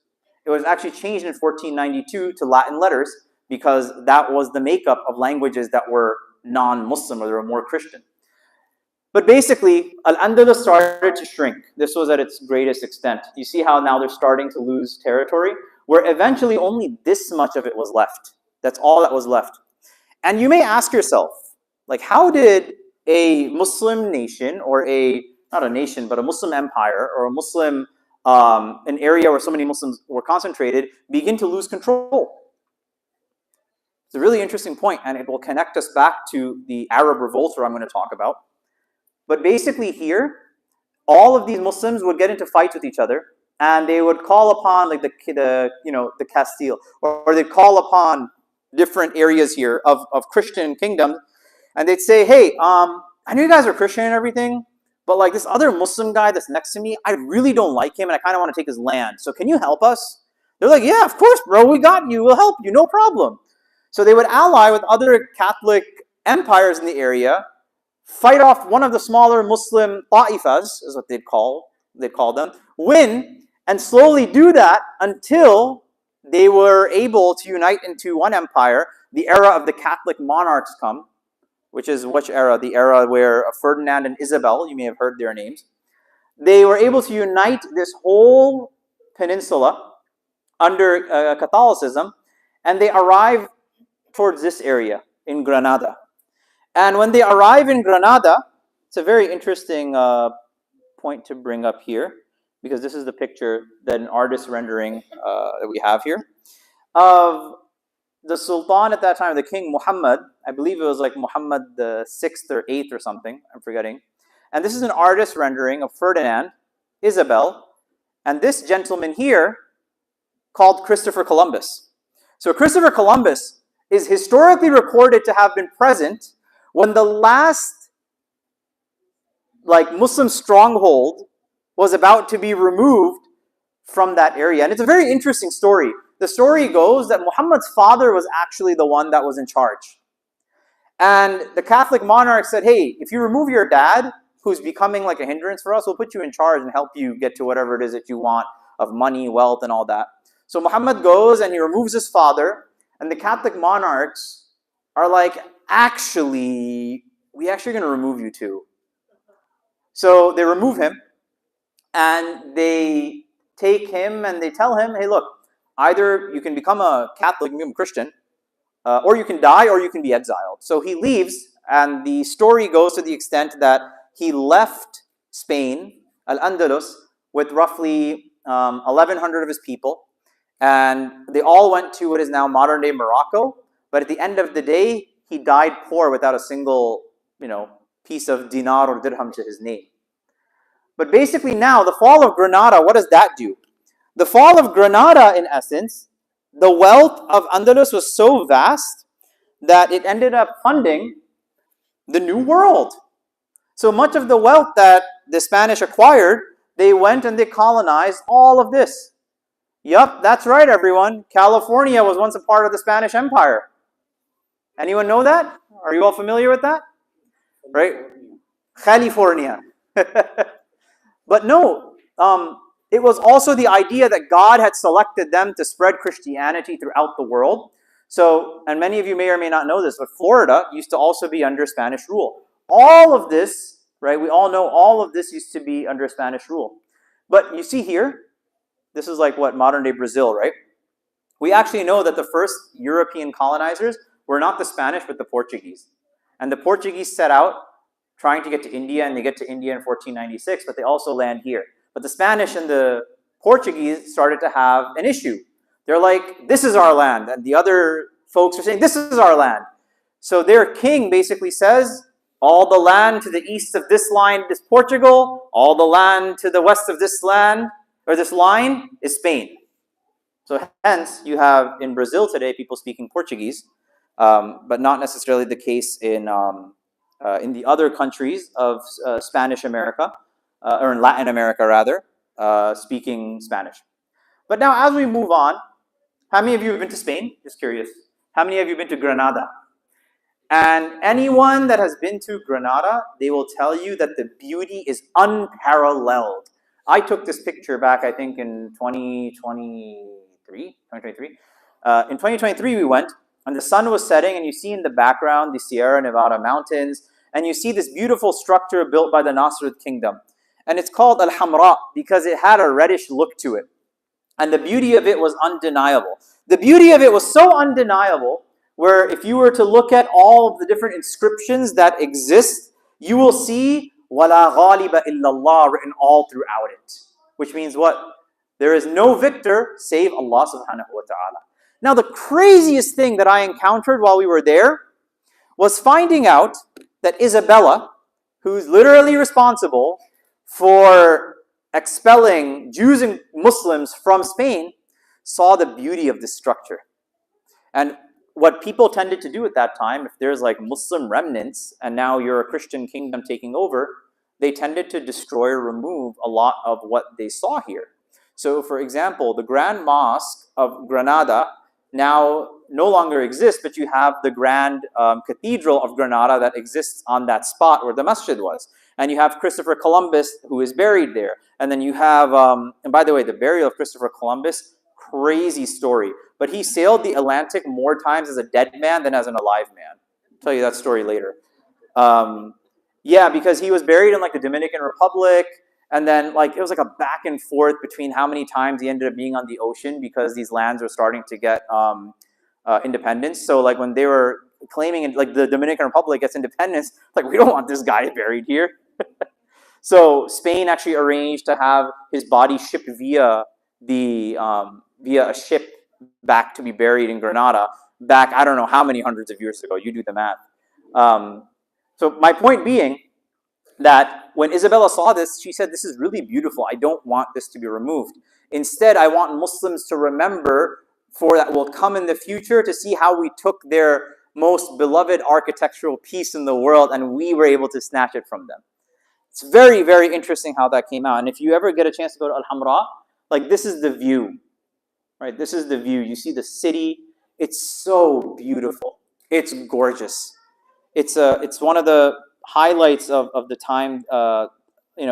It was actually changed in 1492 to Latin letters because that was the makeup of languages that were non-Muslim or they were more Christian. But basically, Al-Andalus started to shrink. This was at its greatest extent. You see how now they're starting to lose territory, where eventually only this much of it was left. That's all that was left. And you may ask yourself, like, how did a Muslim nation, or not a nation, but a Muslim empire, or a Muslim, an area where so many Muslims were concentrated, begin to lose control? It's a really interesting point, and it will connect us back to the Arab revolt I'm going to talk about. But basically here, all of these Muslims would get into fights with each other, and they would call upon like the Castile, or they'd call upon different areas here of Christian kingdoms, and they'd say, hey, I know you guys are Christian and everything, but like this other Muslim guy that's next to me, I really don't like him, and I kind of want to take his land. So can you help us? They're like, yeah, of course, bro, we got you. We'll help you, no problem. So they would ally with other Catholic empires in the area, fight off one of the smaller Muslim ta'ifas, is what they'd call them, win, and slowly do that until they were able to unite into one empire. The era of the Catholic monarchs come, which is which era? The era where Ferdinand and Isabel, you may have heard their names. They were able to unite this whole peninsula under Catholicism, and they arrive towards this area in Granada. And when they arrive in Granada, it's a very interesting point to bring up here, because this is the picture that an artist rendering that we have here of the Sultan at that time, the King Muhammad. I believe it was like Muhammad the 6th or 8th or something, I'm forgetting. And this is an artist rendering of Ferdinand, Isabel, and this gentleman here called Christopher Columbus. So Christopher Columbus is historically recorded to have been present when the last Muslim stronghold was about to be removed from that area. And it's a very interesting story. The story goes that Muhammad's father was actually the one that was in charge. And the Catholic monarch said, hey, if you remove your dad, who's becoming like a hindrance for us, we'll put you in charge and help you get to whatever it is that you want of money, wealth, and all that. So Muhammad goes and he removes his father, and the Catholic monarchs are like, actually, we're actually going to remove you too. So they remove him, and they take him and they tell him, hey, look, either you can become a Catholic, you can become a Christian, or you can die, or you can be exiled. So he leaves, and the story goes to the extent that he left Spain, Al-Andalus, with roughly 1,100 of his people, and they all went to what is now modern-day Morocco. But at the end of the day, he died poor without a single, piece of dinar or dirham to his name. But basically now, the fall of Granada, what does that do? The fall of Granada, in essence, the wealth of Andalus was so vast that it ended up funding the New World. So much of the wealth that the Spanish acquired, they went and they colonized all of this. Yup, that's right, everyone. California was once a part of the Spanish Empire. Anyone know that? Are you all familiar with that? Right? California. But no, it was also the idea that God had selected them to spread Christianity throughout the world. So, and many of you may or may not know this, but Florida used to also be under Spanish rule. All of this, right, we all know all of this used to be under Spanish rule. But you see here, this is like what, modern day Brazil, right? We actually know that the first European colonizers were not the Spanish, but the Portuguese. And the Portuguese set out trying to get to India, and they get to India in 1496, but they also land here. But the Spanish and the Portuguese started to have an issue. They're like, this is our land. And the other folks are saying, this is our land. So their king basically says, all the land to the east of this line is Portugal. All the land to the west of this land, or this line, is Spain. So hence, you have in Brazil today people speaking Portuguese, but not necessarily the case in the other countries of Spanish America, or in Latin America rather, speaking Spanish. But now as we move on, how many of you have been to Spain? Just curious. How many of you have been to Granada? And anyone that has been to Granada, they will tell you that the beauty is unparalleled. I took this picture back, I think, in 2023. In 2023 we went, and the sun was setting, and you see in the background the Sierra Nevada mountains, and you see this beautiful structure built by the Nasrid kingdom. And it's called Al-Hamra because it had a reddish look to it. And the beauty of it was undeniable. The beauty of it was so undeniable where if you were to look at all of the different inscriptions that exist, you will see وَلَا غَالِبَ إِلَّا اللَّهِ written all throughout it. Which means what? There is no victor save Allah subhanahu wa ta'ala. Now the craziest thing that I encountered while we were there was finding out that Isabella, who's literally responsible for expelling Jews and Muslims from Spain, saw the beauty of this structure. And what people tended to do at that time, if there's like Muslim remnants and now you're a Christian kingdom taking over, they tended to destroy or remove a lot of what they saw here. So for example, the Grand Mosque of Granada now no longer exists, but you have the Grand Cathedral of Granada that exists on that spot where the masjid was. And you have Christopher Columbus, who is buried there. And then you have, and by the way, the burial of Christopher Columbus, crazy story. But he sailed the Atlantic more times as a dead man than as an alive man. I'll tell you that story later. Yeah, because he was buried in like the Dominican Republic, and then like it was like a back and forth between how many times he ended up being on the ocean because these lands were starting to get independence. So like when they were claiming like the Dominican Republic gets independence, like we don't want this guy buried here. So Spain actually arranged to have his body shipped via a ship back to be buried in Granada back, I don't know how many hundreds of years ago. You do the math. So my point being that when Isabella saw this, she said, "This is really beautiful. I don't want this to be removed. Instead, I want Muslims to remember for that will come in the future to see how we took their most beloved architectural piece in the world and we were able to snatch it from them." It's very, very interesting how that came out. And if you ever get a chance to go to Al-Hamra, like this is the view, right? This is the view. You see the city. It's so beautiful. It's gorgeous. It's one of the highlights of the time,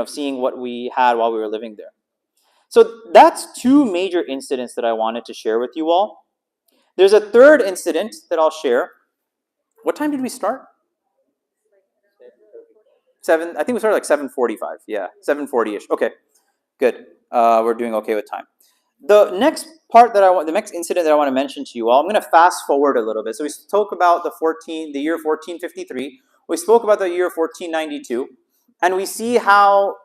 seeing what we had while we were living there. So that's two major incidents that I wanted to share with you all. There's a third incident that I'll share. What time did we start? I think we started like 7:45. Yeah, 7:40ish. Okay, good. We're doing okay with time. The next incident that I want to mention to you all, I'm going to fast forward a little bit. So we spoke about the year 1453. We spoke about the year 1492, and we see how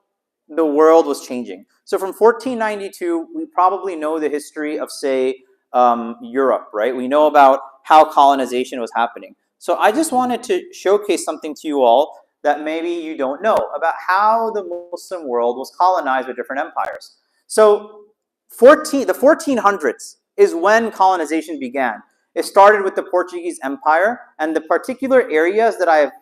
the world was changing. So from 1492, we probably know the history of, say, Europe, right? We know about how colonization was happening. So I just wanted to showcase something to you all that maybe you don't know about how the Muslim world was colonized with different empires. So the 1400s is when colonization began. It started with the Portuguese Empire, and the particular areas that I've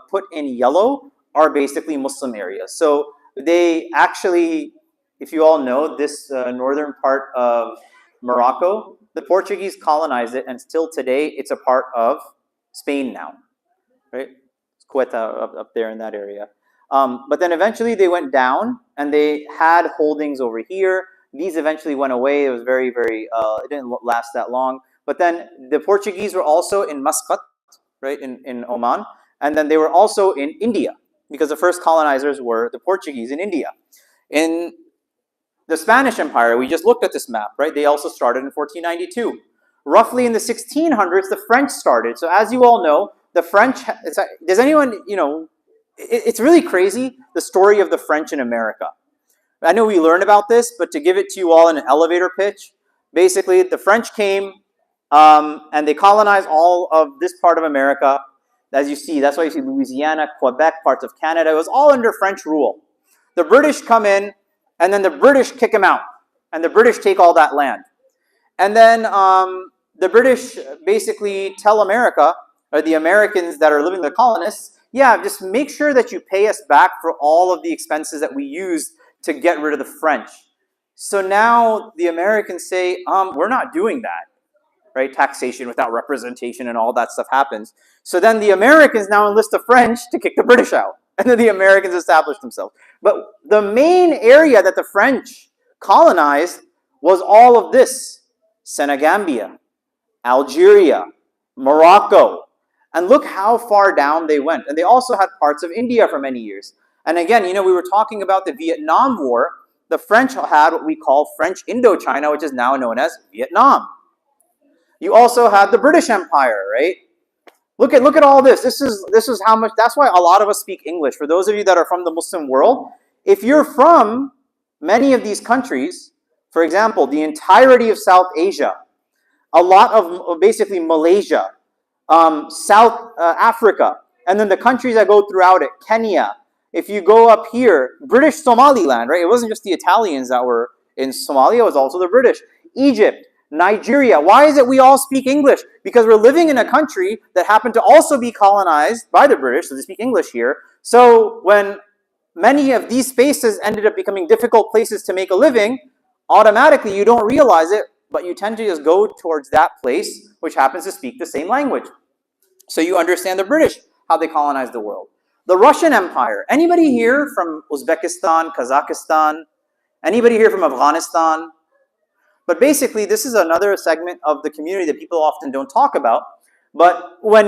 put in yellow are basically Muslim areas. So they actually, if you all know, this northern part of Morocco, the Portuguese colonized it, and still today it's a part of Spain now, right? Ceuta up there in that area. But then eventually they went down, and they had holdings over here. These eventually went away. It was very, very, it didn't last that long. But then the Portuguese were also in Muscat, right, in Oman. And then they were also in India, because the first colonizers were the Portuguese in India. In the Spanish Empire, we just looked at this map, right? They also started in 1492. Roughly in the 1600s, the French started. So as you all know, the French, does anyone, it's really crazy, the story of the French in America. I know we learned about this, but to give it to you all in an elevator pitch, basically the French came and they colonized all of this part of America. As you see, that's why you see Louisiana, Quebec, parts of Canada. It was all under French rule. The British come in, and then the British kick them out, and the British take all that land. And then the British basically tell America, or the Americans that are living, the colonists, yeah, just make sure that you pay us back for all of the expenses that we used to get rid of the French. So now the Americans say, we're not doing that, right? Taxation without representation and all that stuff happens. So then the Americans now enlist the French to kick the British out. And then the Americans establish themselves. But the main area that the French colonized was all of this: Senegambia, Algeria, Morocco. And look how far down they went. And they also had parts of India for many years. And again, we were talking about the Vietnam War. The French had what we call French Indochina, which is now known as Vietnam. You also had the British Empire, right? Look at all this. This is how much. That's why a lot of us speak English. For those of you that are from the Muslim world, if you're from many of these countries, for example, the entirety of South Asia, a lot of basically Malaysia, South Africa, and then the countries that go throughout it, Kenya. If you go up here, British Somaliland, right? It wasn't just the Italians that were in Somalia, it was also the British. Egypt, Nigeria. Why is it we all speak English? Because we're living in a country that happened to also be colonized by the British, so they speak English here. So when many of these spaces ended up becoming difficult places to make a living, automatically you don't realize it, but you tend to just go towards that place which happens to speak the same language. So you understand the British, how they colonized the world. The Russian Empire. Anybody here from Uzbekistan, Kazakhstan? Anybody here from Afghanistan? But basically, this is another segment of the community that people often don't talk about. But when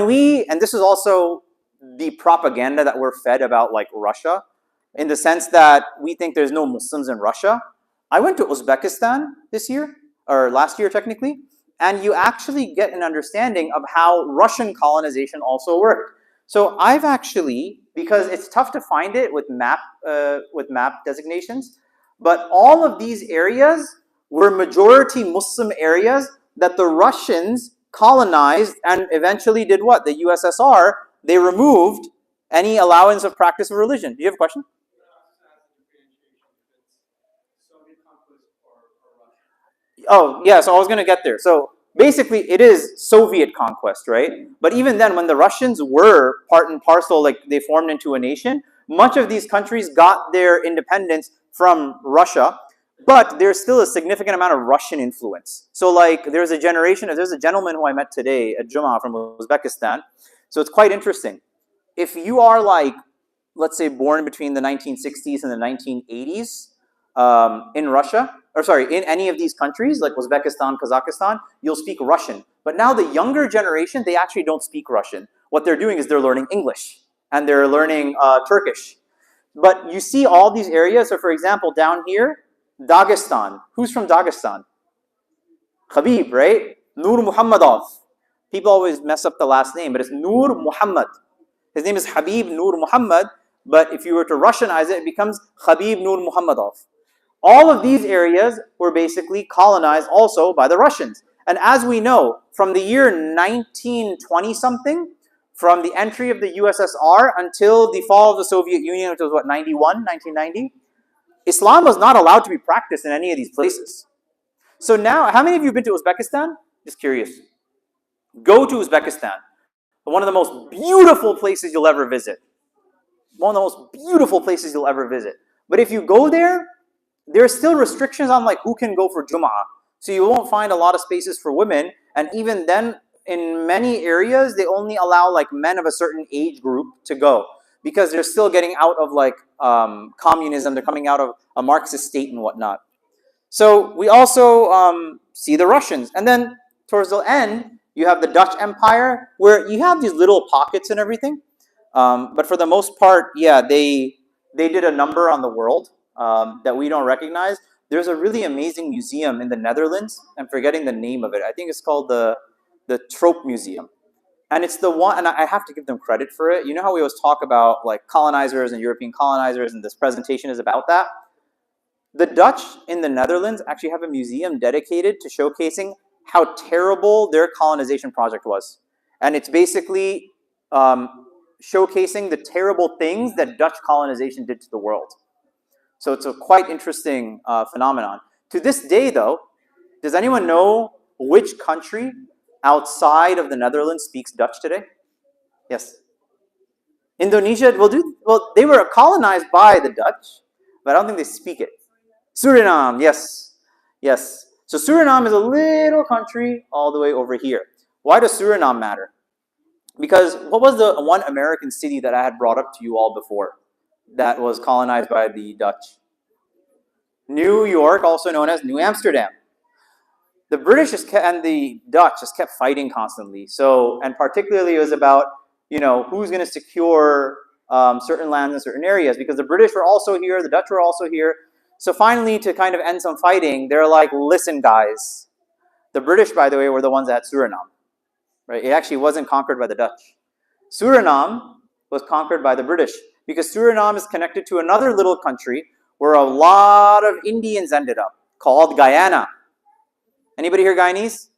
and this is also the propaganda that we're fed about, like Russia, in the sense that we think there's no Muslims in Russia. I went to Uzbekistan this year, or last year technically, and you actually get an understanding of how Russian colonization also worked. So I've actually, because it's tough to find it with map designations, but all of these areas were majority Muslim areas that the Russians colonized and eventually did what? The USSR, they removed any allowance of practice of religion. Do you have a question? Oh, yeah, so I was going to get there. So basically, it is Soviet conquest, right? But even then, when the Russians were part and parcel, like they formed into a nation, much of these countries got their independence from Russia, but there's still a significant amount of Russian influence. So, like, there's a gentleman who I met today at Jummah from Uzbekistan. So it's quite interesting. If you are like, let's say, born between the 1960s and the 1980s in Russia, or sorry, in any of these countries, like Uzbekistan, Kazakhstan, you'll speak Russian. But now the younger generation, they actually don't speak Russian. What they're doing is they're learning English, and they're learning Turkish. But you see all these areas. So for example, down here, Dagestan. Who's from Dagestan? Khabib, right? Nur Muhammadov. People always mess up the last name, but it's Nur Muhammad. His name is Habib Nur Muhammad, but if you were to Russianize it, it becomes Khabib Nur Muhammadov. All of these areas were basically colonized also by the Russians. And as we know, from the year 1920-something, from the entry of the USSR until the fall of the Soviet Union, which was what, 1990, Islam was not allowed to be practiced in any of these places. So now, how many of you have been to Uzbekistan? Just curious. Go to Uzbekistan. One of the most beautiful places you'll ever visit. One of the most beautiful places you'll ever visit. But if you go there, there's still restrictions on like who can go for Jum'ah. So you won't find a lot of spaces for women. And even then, in many areas, they only allow like men of a certain age group to go. Because they're still getting out of like communism. They're coming out of a Marxist state and whatnot. So we also see the Russians. And then towards the end, you have the Dutch Empire, where you have these little pockets and everything. But for the most part, yeah, they did a number on the world that we don't recognize. There's a really amazing museum in the Netherlands. I'm forgetting the name of it. I think it's called the Trope Museum. And it's the one, and I have to give them credit for it. You know how we always talk about like colonizers and European colonizers, and this presentation is about that? The Dutch in the Netherlands actually have a museum dedicated to showcasing how terrible their colonization project was. And it's basically showcasing the terrible things that Dutch colonization did to the world. So it's a quite interesting phenomenon. To this day, though, does anyone know which country outside of the Netherlands speaks Dutch today? Yes. Indonesia, well, they were colonized by the Dutch, but I don't think they speak it. Suriname, yes. Yes. So Suriname is a little country all the way over here. Why does Suriname matter? Because what was the one American city that I had brought up to you all before that was colonized by the Dutch? New York, also known as New Amsterdam. The British and the Dutch just kept fighting constantly. So, and particularly it was about, you know, who's going to secure certain lands in certain areas, because the British were also here, the Dutch were also here. So finally, to kind of end some fighting, they're like, listen, guys. The British, by the way, were the ones that had Suriname. Right? It actually wasn't conquered by the Dutch. Suriname was conquered by the British, because Suriname is connected to another little country where a lot of Indians ended up, called Guyana. Anybody here Guyanese?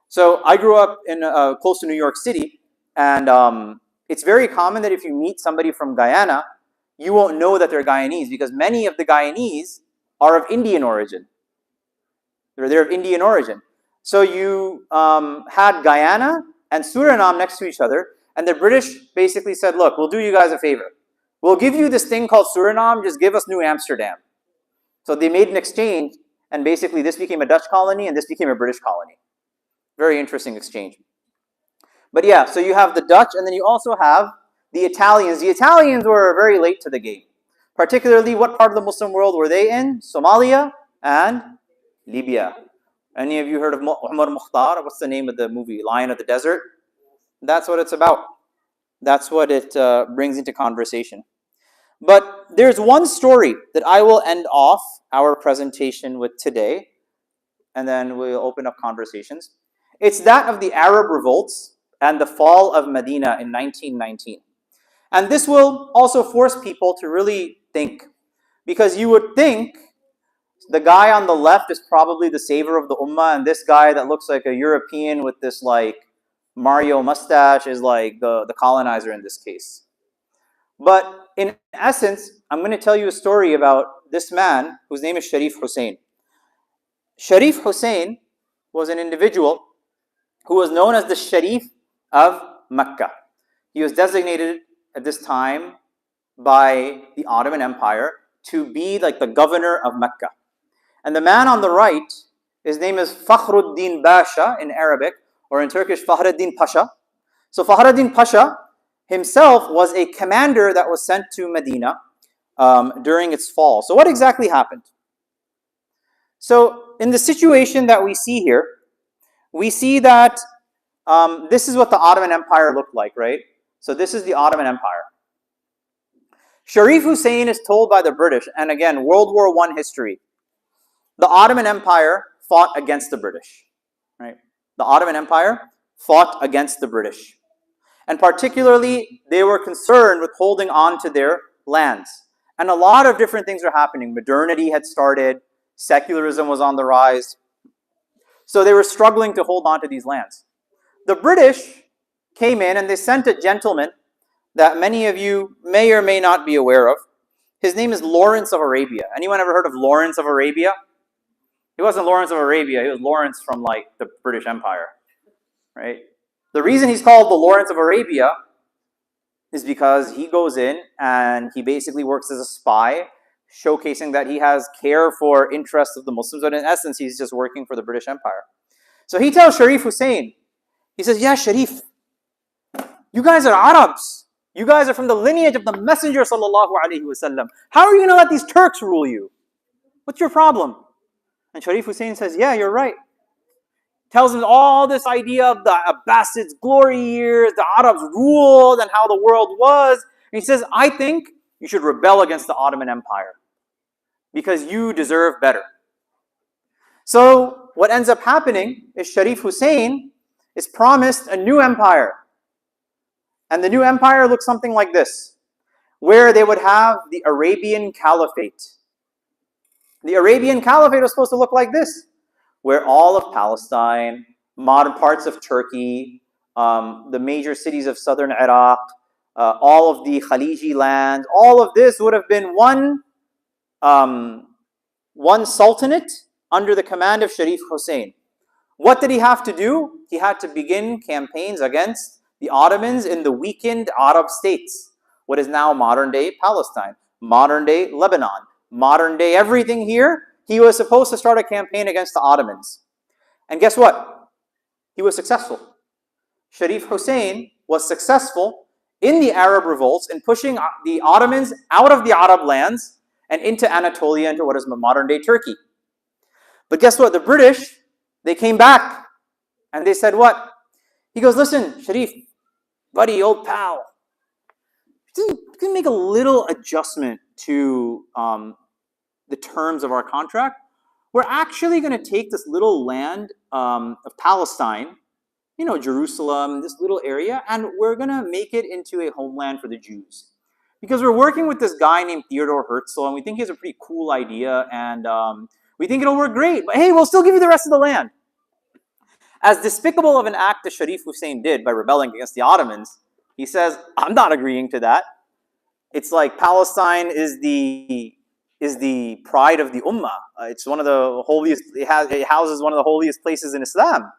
So I grew up in close to New York City, and it's very common that if you meet somebody from Guyana, you won't know that they're Guyanese, because many of the Guyanese are of Indian origin. They're of Indian origin. So you had Guyana and Suriname next to each other, and the British basically said, look, we'll do you guys a favor. We'll give you this thing called Suriname, just give us New Amsterdam. So they made an exchange, and basically this became a Dutch colony and this became a British colony. Very interesting exchange. But yeah, so you have the Dutch, and then you also have the Italians. The Italians were very late to the game. Particularly, what part of the Muslim world were they in? Somalia and Libya. Any of you heard of Umar Mukhtar? What's the name of the movie? Lion of the Desert? That's what it's about. That's what it brings into conversation. But there's one story that I will end off our presentation with today, and then we'll open up conversations. It's that of the Arab revolts and the fall of Medina in 1919. And this will also force people to really think, because you would think the guy on the left is probably the savior of the ummah, and this guy that looks like a European with this like Mario mustache is like the colonizer in this case. But in essence, I'm going to tell you a story about this man whose name is Sharif Hussein. Sharif Hussein was an individual who was known as the Sharif of Mecca. He was designated at this time by the Ottoman Empire to be like the governor of Mecca. And the man on the right, his name is Fakhruddin Basha in Arabic, or in Turkish, Fakhruddin Pasha. So Fakhruddin Pasha himself was a commander that was sent to Medina during its fall. So what exactly happened? So in the situation that we see here, we see that this is what the Ottoman Empire looked like, right? So this is the Ottoman Empire. Sharif Hussein is told by the British, and again, World War I history, the Ottoman Empire fought against the British, right? The Ottoman Empire fought against the British. And particularly, they were concerned with holding on to their lands. And a lot of different things were happening. Modernity had started, secularism was on the rise. So they were struggling to hold on to these lands. The British came in and they sent a gentleman that many of you may or may not be aware of. His name is Lawrence of Arabia. Anyone ever heard of Lawrence of Arabia? He wasn't Lawrence of Arabia, he was Lawrence from like the British Empire, right? The reason he's called the Lawrence of Arabia is because he goes in and he basically works as a spy, showcasing that he has care for interests of the Muslims, but in essence, he's just working for the British Empire. So he tells Sharif Hussein, he says, yeah, Sharif, you guys are Arabs. You guys are from the lineage of the Messenger sallallahu alaihi wasallam. How are you going to let these Turks rule you? What's your problem? And Sharif Hussein says, yeah, you're right. Tells him all this idea of the Abbasids' glory years, the Arabs ruled and how the world was. And he says, I think you should rebel against the Ottoman Empire because you deserve better. So what ends up happening is Sharif Hussein is promised a new empire. And the new empire looks something like this, where they would have the Arabian Caliphate. The Arabian Caliphate was supposed to look like this, where all of Palestine, modern parts of Turkey, the major cities of southern Iraq, all of the Khaliji land, all of this would have been one sultanate under the command of Sharif Hussein. What did he have to do? He had to begin campaigns against the Ottomans in the weakened Arab states, what is now modern-day Palestine, modern-day Lebanon, modern-day everything here. He was supposed to start a campaign against the Ottomans. And guess what? He was successful. Sharif Hussein was successful in the Arab revolts in pushing the Ottomans out of the Arab lands and into Anatolia, into what is modern-day Turkey. But guess what? The British, they came back and they said what? He goes, listen, Sharif, buddy, old pal, you can make a little adjustment to the terms of our contract. We're actually going to take this little land of Palestine, Jerusalem, this little area, and we're going to make it into a homeland for the Jews. Because we're working with this guy named Theodore Herzl, and we think he has a pretty cool idea, and we think it'll work great. But hey, we'll still give you the rest of the land. As despicable of an act as Sharif Hussein did by rebelling against the Ottomans, he says, I'm not agreeing to that. It's like Palestine is the pride of the Ummah. It's one of the holiest, it houses one of the holiest places in Islam.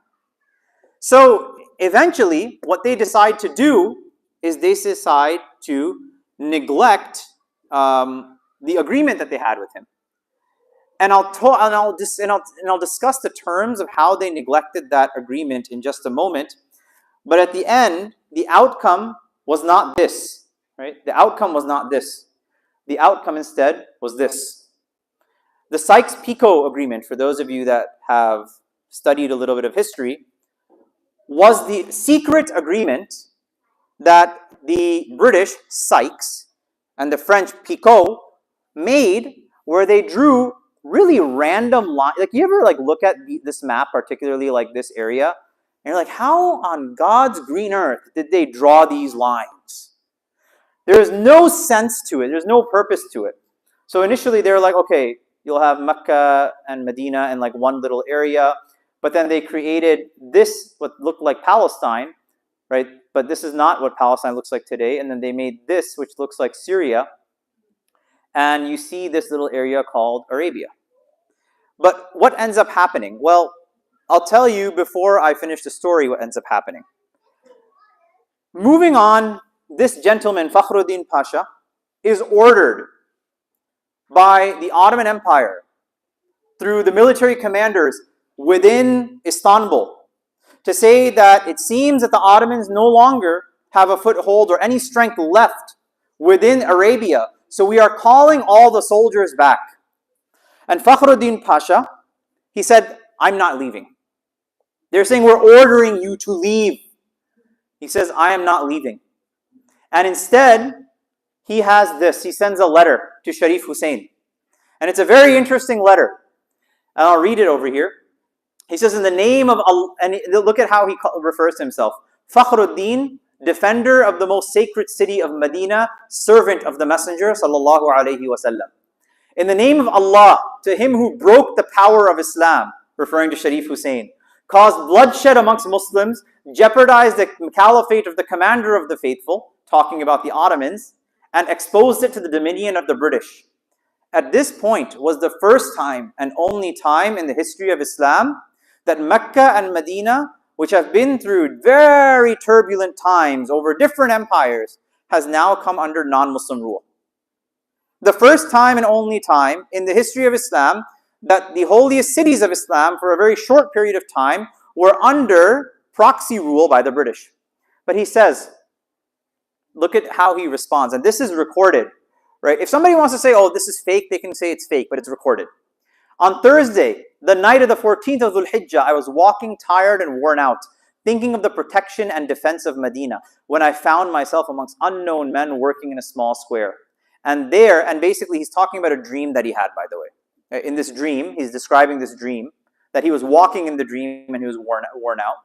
So eventually, what they decide to do is they decide to neglect the agreement that they had with him. And I'll discuss the terms of how they neglected that agreement in just a moment. But at the end, the outcome was not this, right? The outcome was not this. The outcome instead was this. The Sykes-Picot Agreement, for those of you that have studied a little bit of history, was the secret agreement that the British, Sykes, and the French, Picot, made, where they drew really random lines. Like, you ever look at this map, particularly like this area, and you're like, how on God's green earth did they draw these lines? There is no sense to it. There's no purpose to it. So initially they were like, okay, you'll have Mecca and Medina in one little area, but then they created this, what looked like Palestine, right? But this is not what Palestine looks like today. And then they made this, which looks like Syria. And you see this little area called Arabia. But what ends up happening? Well, I'll tell you before I finish the story what ends up happening. Moving on, this gentleman, Fakhruddin Pasha, is ordered by the Ottoman Empire through the military commanders within Istanbul to say that it seems that the Ottomans no longer have a foothold or any strength left within Arabia. So we are calling all the soldiers back. And Fakhruddin Pasha, he said, I'm not leaving. They're saying, we're ordering you to leave. He says, I am not leaving. And instead, he has this. He sends a letter to Sharif Hussein. And it's a very interesting letter. And I'll read it over here. He says, in the name of Allah, and look at how he refers to himself. Fakhruddin, defender of the most sacred city of Medina, servant of the Messenger, sallallahu alaihi wasallam. In the name of Allah, to him who broke the power of Islam, referring to Sharif Hussein, caused bloodshed amongst Muslims, jeopardized the caliphate of the commander of the faithful, talking about the Ottomans, and exposed it to the dominion of the British. At this point was the first time and only time in the history of Islam that Mecca and Medina, which have been through very turbulent times over different empires, has now come under non-Muslim rule. The first time and only time in the history of Islam that the holiest cities of Islam for a very short period of time were under proxy rule by the British. But he says, look at how he responds, and this is recorded, right? If somebody wants to say, oh, this is fake, they can say it's fake, but it's recorded. On Thursday, the night of the 14th of Dhul Hijjah, I was walking tired and worn out, thinking of the protection and defense of Medina, when I found myself amongst unknown men working in a small square. And basically he's talking about a dream that he had, by the way. In this dream, he's describing this dream, that he was walking in the dream and he was worn out.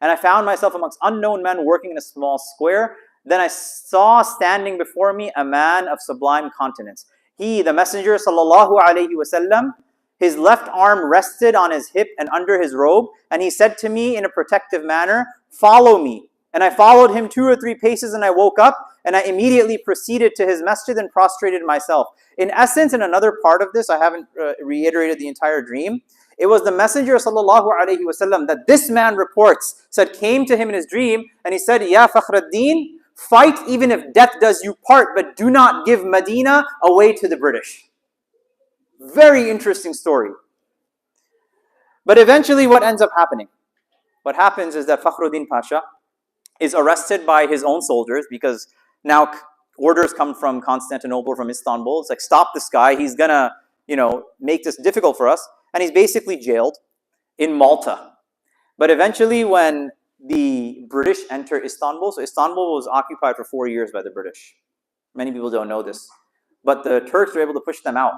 And I found myself amongst unknown men working in a small square. Then I saw standing before me a man of sublime countenance. He, the Messenger sallallahu alaihi wasallam, his left arm rested on his hip and under his robe, and he said to me in a protective manner, follow me. And I followed him 2 or 3 paces, and I woke up, and I immediately proceeded to his masjid and prostrated myself. In essence, in another part of this, I haven't reiterated the entire dream, it was the Messenger sallallahu alaihi wasallam that this man reports, said came to him in his dream, and he said, Ya Fakhruddin, fight even if death does you part, but do not give Medina away to the British. Very interesting story. But eventually what ends up happening? What happens is that Fakhruddin Pasha is arrested by his own soldiers because now orders come from Constantinople, from Istanbul. It's like, stop this guy. He's going to, make this difficult for us. And he's basically jailed in Malta. But eventually when the British enter Istanbul, so Istanbul was occupied for 4 years by the British. Many people don't know this. But the Turks were able to push them out.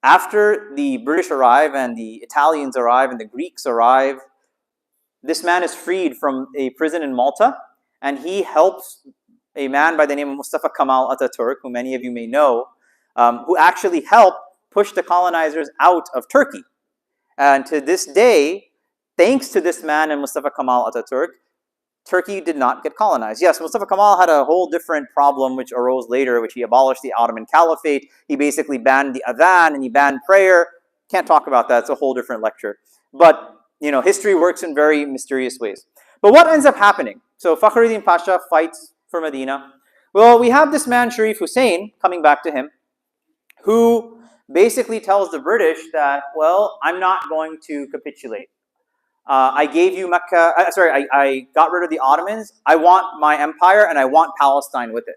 After the British arrive and the Italians arrive and the Greeks arrive, this man is freed from a prison in Malta, and he helps a man by the name of Mustafa Kemal Atatürk, who many of you may know, who actually helped push the colonizers out of Turkey. And to this day, thanks to this man and Mustafa Kemal Atatürk, Turkey did not get colonized. Yes, Mustafa Kemal had a whole different problem which arose later, which he abolished the Ottoman Caliphate. He basically banned the adhan and he banned prayer. Can't talk about that. It's a whole different lecture. But, history works in very mysterious ways. But what ends up happening? So Fakhruddin Pasha fights for Medina. Well, we have this man, Sharif Hussein, coming back to him, who basically tells the British that, well, I'm not going to capitulate. I gave you Mecca, I got rid of the Ottomans. I want my empire and I want Palestine with it.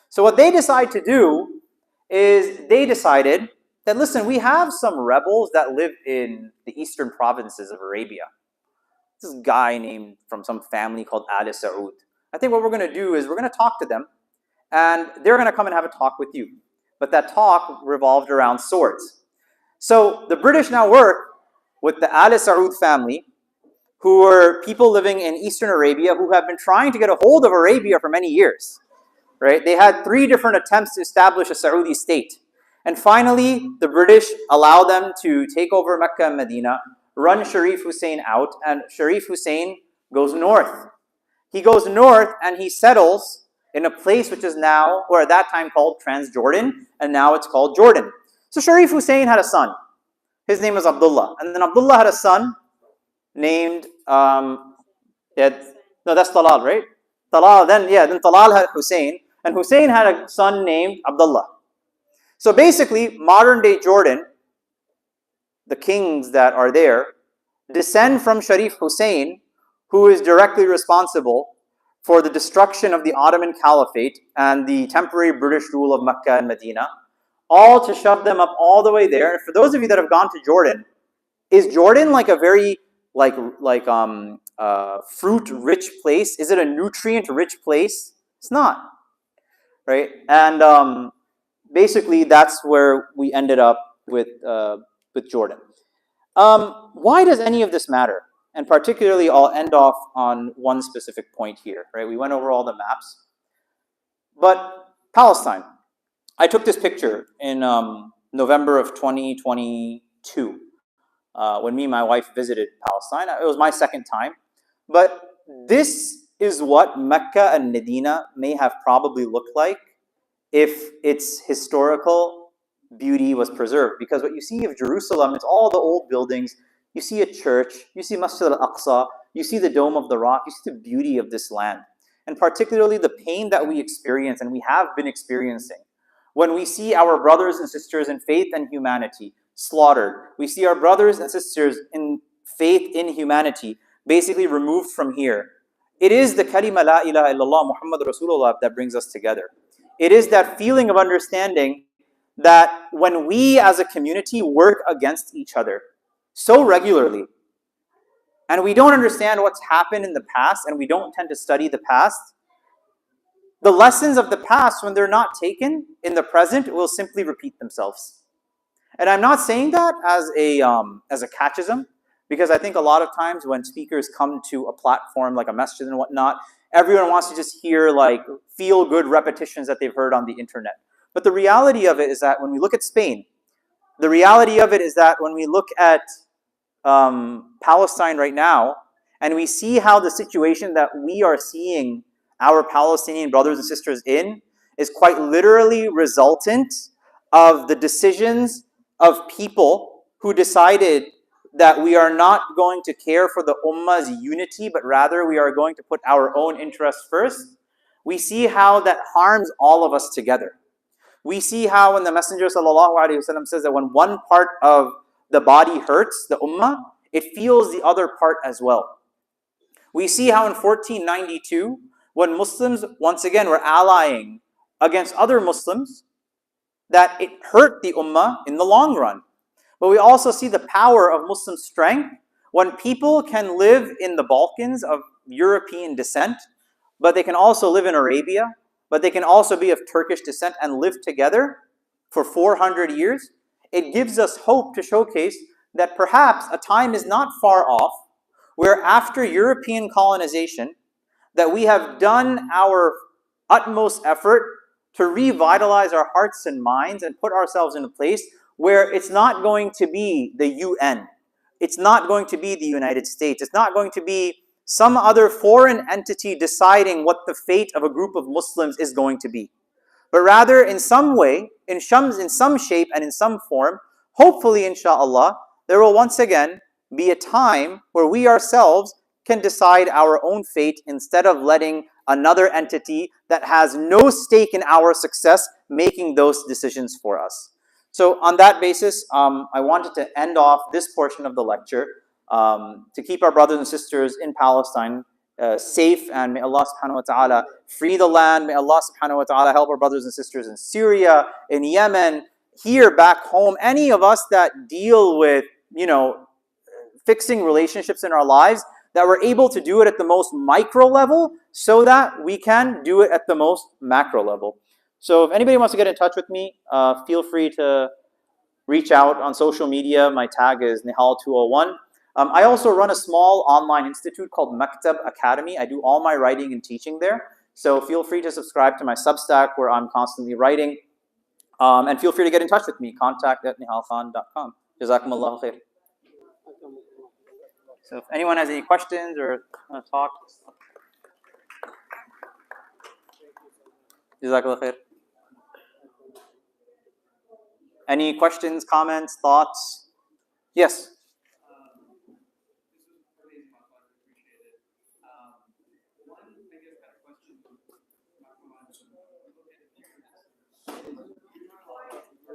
So what they decide to do is they decided that, listen, we have some rebels that live in the eastern provinces of Arabia. This guy named from some family called Al Saud. I think what we're going to do is we're going to talk to them and they're going to come and have a talk with you. But that talk revolved around swords. So the British now work with the Al Saud family, who were people living in Eastern Arabia who have been trying to get a hold of Arabia for many years. Right? They had 3 different attempts to establish a Saudi state. And finally, the British allow them to take over Mecca and Medina, run Sharif Hussein out, and Sharif Hussein goes north he goes north and he settles in a place which is now, or at that time called Transjordan, and now it's called Jordan. So Sharif Hussein had a son. His name was Abdullah. And then Abdullah had a son named, no, that's Talal, right? Talal, then Talal had Hussein, and Hussein had a son named Abdullah. So basically, modern day Jordan, the kings that are there, descend from Sharif Hussein, who is directly responsible for the destruction of the Ottoman Caliphate and the temporary British rule of Mecca and Medina, all to shove them up all the way there. And for those of you that have gone to Jordan, is Jordan like a very fruit-rich place? Is it a nutrient-rich place? It's not, right? And basically, that's where we ended up with Jordan. Why does any of this matter? And particularly, I'll end off on one specific point here, right? We went over all the maps. But Palestine. I took this picture in November of 2022 when me and my wife visited Palestine. It was my second time. But this is what Mecca and Medina may have probably looked like if its historical beauty was preserved. Because what you see of Jerusalem, it's all the old buildings. You see a church, you see Masjid al-Aqsa, you see the Dome of the Rock, you see the beauty of this land. And particularly the pain that we experience and we have been experiencing when we see our brothers and sisters in faith and humanity slaughtered. We see our brothers and sisters in faith in humanity basically removed from here. It is the kalima la ilaha illallah Muhammad Rasulullah that brings us together. It is that feeling of understanding that when we as a community work against each other so regularly, and we don't understand what's happened in the past, and we don't tend to study the past, the lessons of the past, when they're not taken in the present, will simply repeat themselves. And I'm not saying that as a catechism, because I think a lot of times when speakers come to a platform like a masjid and whatnot, everyone wants to just hear like feel-good repetitions that they've heard on the internet. But the reality of it is that when we look at Spain, the reality of it is that when we look at Palestine right now, and we see how the situation that we are seeing our Palestinian brothers and sisters in is quite literally resultant of the decisions of people who decided that we are not going to care for the Ummah's unity, but rather we are going to put our own interests first. We see how that harms all of us together. We see how when the Messenger ﷺ says that when one part of the body hurts, the Ummah, it feels the other part as well. We see how in 1492, when Muslims once again were allying against other Muslims, that it hurt the Ummah in the long run. But we also see the power of Muslim strength when people can live in the Balkans of European descent, but they can also live in Arabia, but they can also be of Turkish descent and live together for 400 years. It gives us hope to showcase that perhaps a time is not far off where after European colonization, that we have done our utmost effort to revitalize our hearts and minds and put ourselves in a place where it's not going to be the UN. It's not going to be the United States. It's not going to be some other foreign entity deciding what the fate of a group of Muslims is going to be. But rather, in some way, in some shape and in some form, hopefully, inshaAllah, there will once again be a time where we ourselves can decide our own fate instead of letting another entity that has no stake in our success making those decisions for us. So on that basis, I wanted to end off this portion of the lecture to keep our brothers and sisters in Palestine safe, and may Allah subhanahu wa ta'ala free the land. May Allah subhanahu wa ta'ala help our brothers and sisters in Syria, in Yemen, here back home. Any of us that deal with, fixing relationships in our lives, that we're able to do it at the most micro level so that we can do it at the most macro level. So if anybody wants to get in touch with me, feel free to reach out on social media. My tag is Nihal201. I also run a small online institute called Maktab Academy. I do all my writing and teaching there. So feel free to subscribe to my Substack where I'm constantly writing. And feel free to get in touch with me. contact@nihalkhan.com. Jazakumullahu khair. So if anyone has any questions or want to talk. Jazakallah khair. Any questions, comments, thoughts? Yes.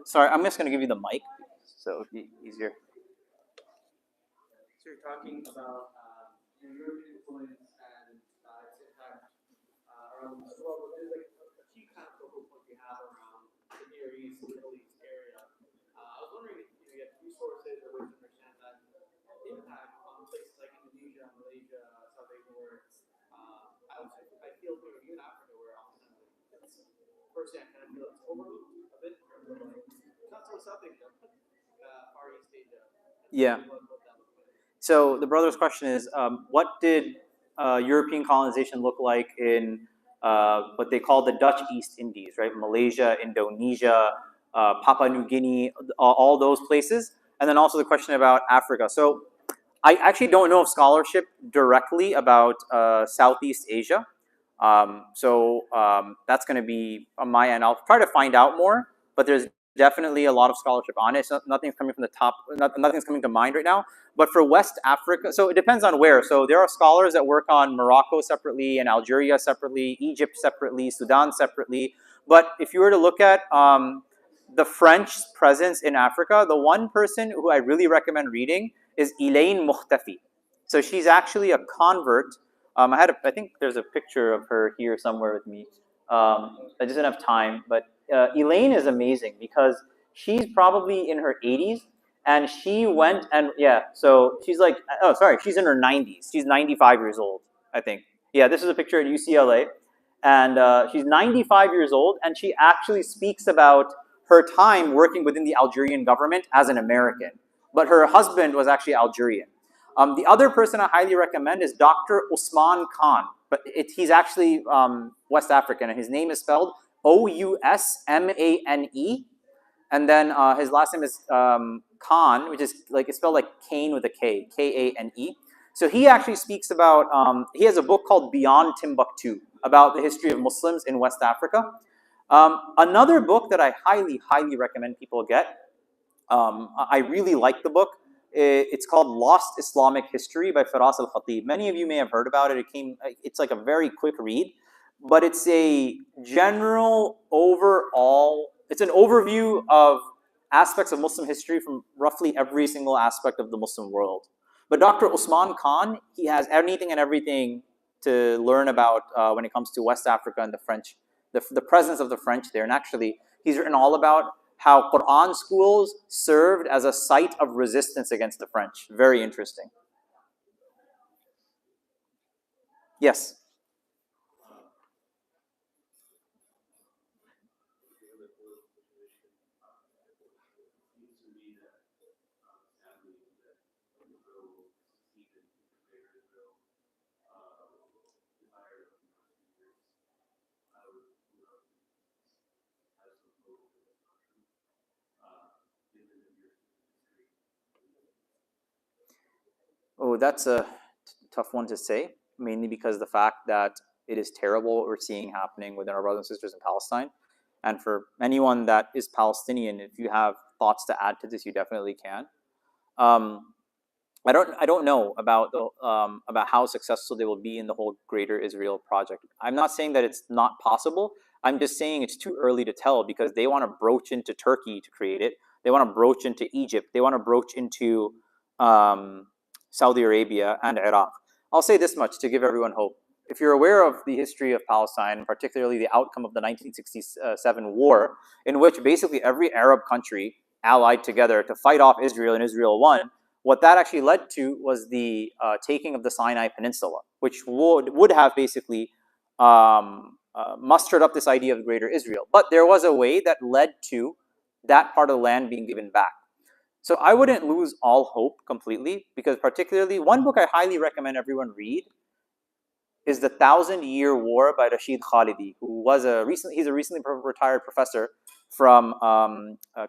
Sorry, I'm just going to give you the mic, so it'll be easier. So you're talking about European influence and its impact around well, there's like a few kind of focal points you have around the Near East, Middle East area. I was wondering if you have resources or ways to understand that impact on places like Indonesia, Malaysia, South Asia, where I feel even Africa, where oftentimes it's firstly I kind of feel it's overlooked a bit in terms of like not so South Asia, but Far East Asia. Yeah. So the brother's question is, what did European colonization look like in what they call the Dutch East Indies, right? Malaysia, Indonesia, Papua New Guinea, all those places. And then also the question about Africa. So I actually don't know of scholarship directly about Southeast Asia. That's going to be on my end. I'll try to find out more, but there's definitely a lot of scholarship on it. So nothing's coming from the top, nothing's coming to mind right now. But for West Africa, so it depends on where. So there are scholars that work on Morocco separately and Algeria separately, Egypt separately, Sudan separately. But if you were to look at the French presence in Africa, the one person who I really recommend reading is Elaine Mukhtafi. So she's actually a convert. I think there's a picture of her here somewhere with me. I just didn't have time, but Elaine is amazing because she's probably in her 80s, and she went and so she's like, oh sorry, she's in her 90s. She's 95 years old, I think. Yeah, this is a picture at UCLA, and she's 95 years old, and she actually speaks about her time working within the Algerian government as an American, but her husband was actually Algerian. The other person I highly recommend is Dr. Usman Khan, but he's actually West African, and his name is spelled Ousmane, and then his last name is Khan, which is it's spelled like Kane with a K, Kane. So he actually speaks about, he has a book called Beyond Timbuktu, about the history of Muslims in West Africa. Another book that I highly, highly recommend people get, I really like the book. It's called Lost Islamic History by Firas al-Khatib. Many of you may have heard about it. It's like a very quick read, but it's a general overall, it's an overview of aspects of Muslim history from roughly every single aspect of the Muslim world. But Dr. Usman Khan, he has anything and everything to learn about when it comes to West Africa and the French, the presence of the French there. And actually, he's written all about how Quran schools served as a site of resistance against the French. Very interesting. Yes? Oh, that's a tough one to say, mainly because the fact that it is terrible what we're seeing happening within our brothers and sisters in Palestine. And for anyone that is Palestinian, if you have thoughts to add to this, you definitely can. I don't know about how successful they will be in the whole Greater Israel project. I'm not saying that it's not possible. I'm just saying it's too early to tell because they want to broach into Turkey to create it. They want to broach into Egypt. They want to broach into Saudi Arabia and Iraq. I'll say this much to give everyone hope. If you're aware of the history of Palestine, particularly the outcome of the 1967 war, in which basically every Arab country allied together to fight off Israel and Israel won, what that actually led to was the taking of the Sinai Peninsula, which would have basically mustered up this idea of Greater Israel. But there was a way that led to that part of the land being given back. So I wouldn't lose all hope completely, because particularly one book I highly recommend everyone read is The 1,000-Year War by Rashid Khalidi, who was he's a recently retired professor from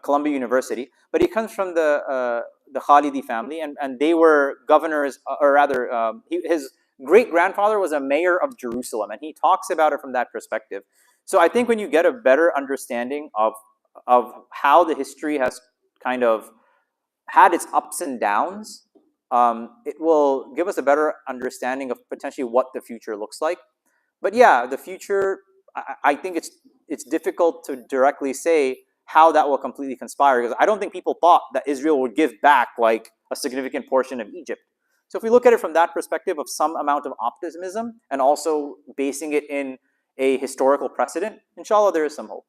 Columbia University, but he comes from the Khalidi family, and they were governors, or rather, his great-grandfather was a mayor of Jerusalem, and he talks about it from that perspective. So I think when you get a better understanding of how the history has kind of had its ups and downs, it will give us a better understanding of potentially what the future looks like. But yeah, the future, I think it's difficult to directly say how that will completely conspire, because I don't think people thought that Israel would give back like a significant portion of Egypt. So if we look at it from that perspective of some amount of optimism and also basing it in a historical precedent, inshallah, there is some hope.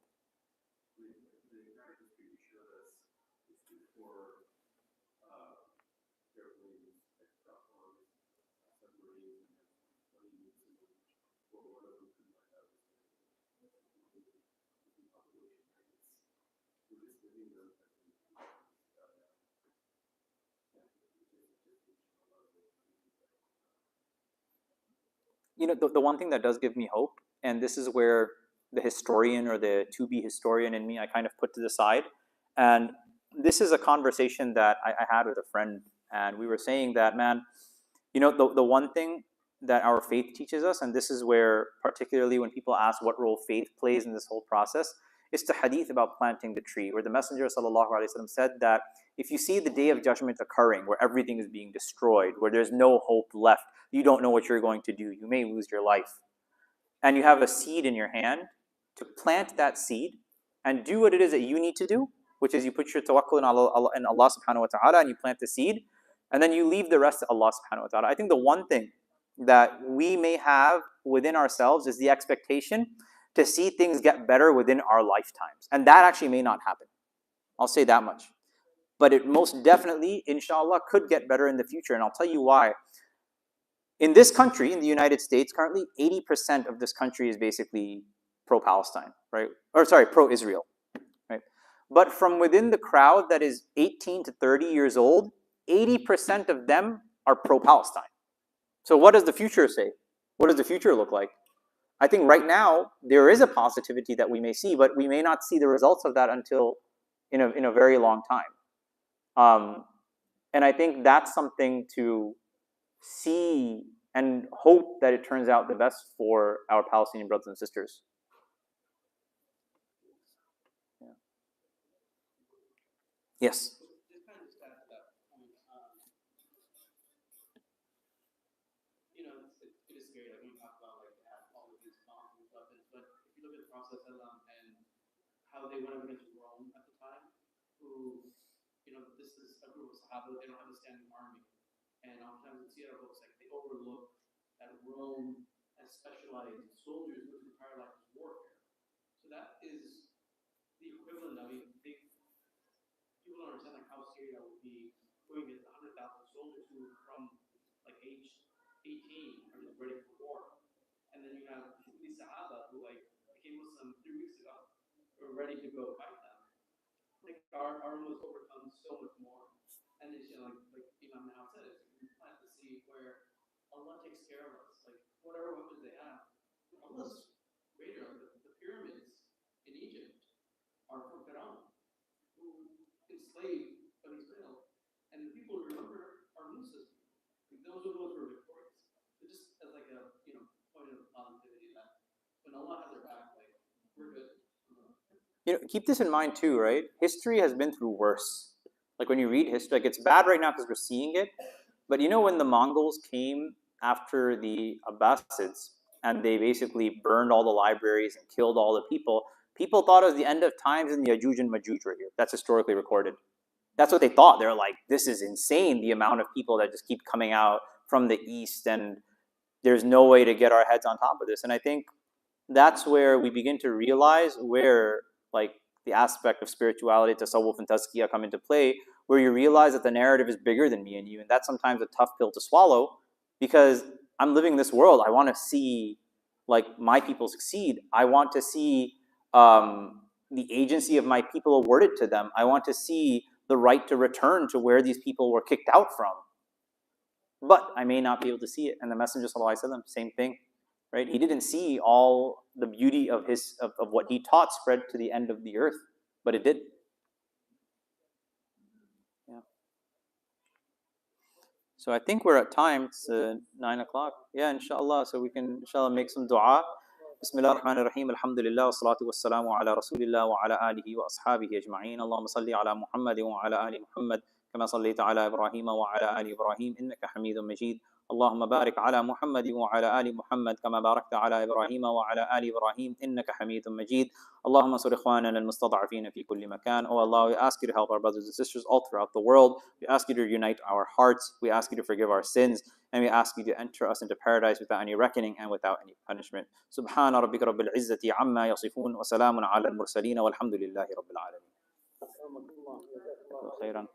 You know, the one thing that does give me hope, and this is where the historian or the to be historian in me, I kind of put to the side. And this is a conversation that I had with a friend, and we were saying that, man, you know, the one thing that our faith teaches us, and this is where, particularly when people ask what role faith plays in this whole process, is the hadith about planting the tree, where the Messenger sallallahu alaihi wasallam said that if you see the day of judgment occurring, where everything is being destroyed, where there's no hope left, you don't know what you're going to do, you may lose your life, and you have a seed in your hand, to plant that seed and do what it is that you need to do, which is you put your tawakkul in Allah subhanahu wa ta'ala and you plant the seed, and then you leave the rest to Allah subhanahu wa ta'ala. I think the one thing that we may have within ourselves is the expectation to see things get better within our lifetimes. And that actually may not happen. I'll say that much. But it most definitely, inshallah, could get better in the future. And I'll tell you why. In this country, in the United States, currently 80% of this country is basically pro-Palestine, right? Or sorry, pro-Israel, right? But from within the crowd that is 18 to 30 years old, 80% of them are pro-Palestine. So what does the future say? What does the future look like? I think right now there is a positivity that we may see, but we may not see the results of that until in a very long time. And I think that's something to see and hope that it turns out the best for our Palestinian brothers and sisters. Yeah. Yes. Just kind of just add to that point, you know, it is scary. Like when we talk about like they have all of these bombs and weapons, but if you look at the process of them and how they went up against Rome at the time, who, you know, this is a group of Sahaba, they don't have a standing army. And oftentimes in Sierra books, like they overlook that Rome has specialized soldiers whose entire life is warfare. So that is the equivalent. I mean, people don't understand like how scary that would be going against 100,000 soldiers who from like age 18 are just ready for war. And then you have these Sahaba who like became Muslim 3 weeks ago, who are ready to go fight them. Like our was overcome so much more. And it's, you know, like Imam now said, it's we plant the seed where Allah takes care of us. Like whatever weapons they have, Allah's greater. The pyramids in Egypt are from Pharaoh, who enslaved Israel, and the people who remember are Musa's people. Like those are those who are victorious. So just as like a point of positivity that when Allah has our back, like we're good. You know, keep this in mind too, right? History has been through worse. Like when you read history, like it's bad right now because we're seeing it. But you know, when the Mongols came after the Abbasids and they basically burned all the libraries and killed all the people thought it was the end of times and the Yajuj and Majuj were here. That's historically recorded. That's what they thought. They're like, this is insane, the amount of people that just keep coming out from the east, and there's no way to get our heads on top of this. And I think that's where we begin to realize where like the aspect of spirituality, tasawwuf, and tazkiyah come into play, where you realize that the narrative is bigger than me and you, and that's sometimes a tough pill to swallow, because I'm living in this world. I want to see like my people succeed. I want to see the agency of my people awarded to them. I want to see the right to return to where these people were kicked out from. But I may not be able to see it. And the Messenger sallallahu alaihi wasallam, same thing, right? He didn't see all the beauty of what he taught spread to the end of the earth, but it did. Yeah. So I think we're at time. It's 9 o'clock. Yeah, inshallah. So we can inshallah make some dua. بسم الله الرحمن الرحيم الحمد لله والصلاة والسلام على رسول الله وعلى آله وأصحابه أجمعين اللهم صل على محمد وعلى آل محمد كما صليت على إبراهيم وعلى آل إبراهيم إنك حميد مجيد اللهم بارك على محمد وعلى آل محمد كما باركت على إبراهيم وعلى آل إبراهيم إنك حميد مجيد اللهم انصر إخواننا المستضعفين في كل مكان. Oh Allah, we ask you to help our brothers and sisters all throughout the world. We ask you to unite our hearts. We ask you to forgive our sins. And we ask you to enter us into paradise without any reckoning and without any punishment. سبحان ربك رب العزة عما يصفون وسلام على المرسلين والحمد لله رب العالمين. خيرا.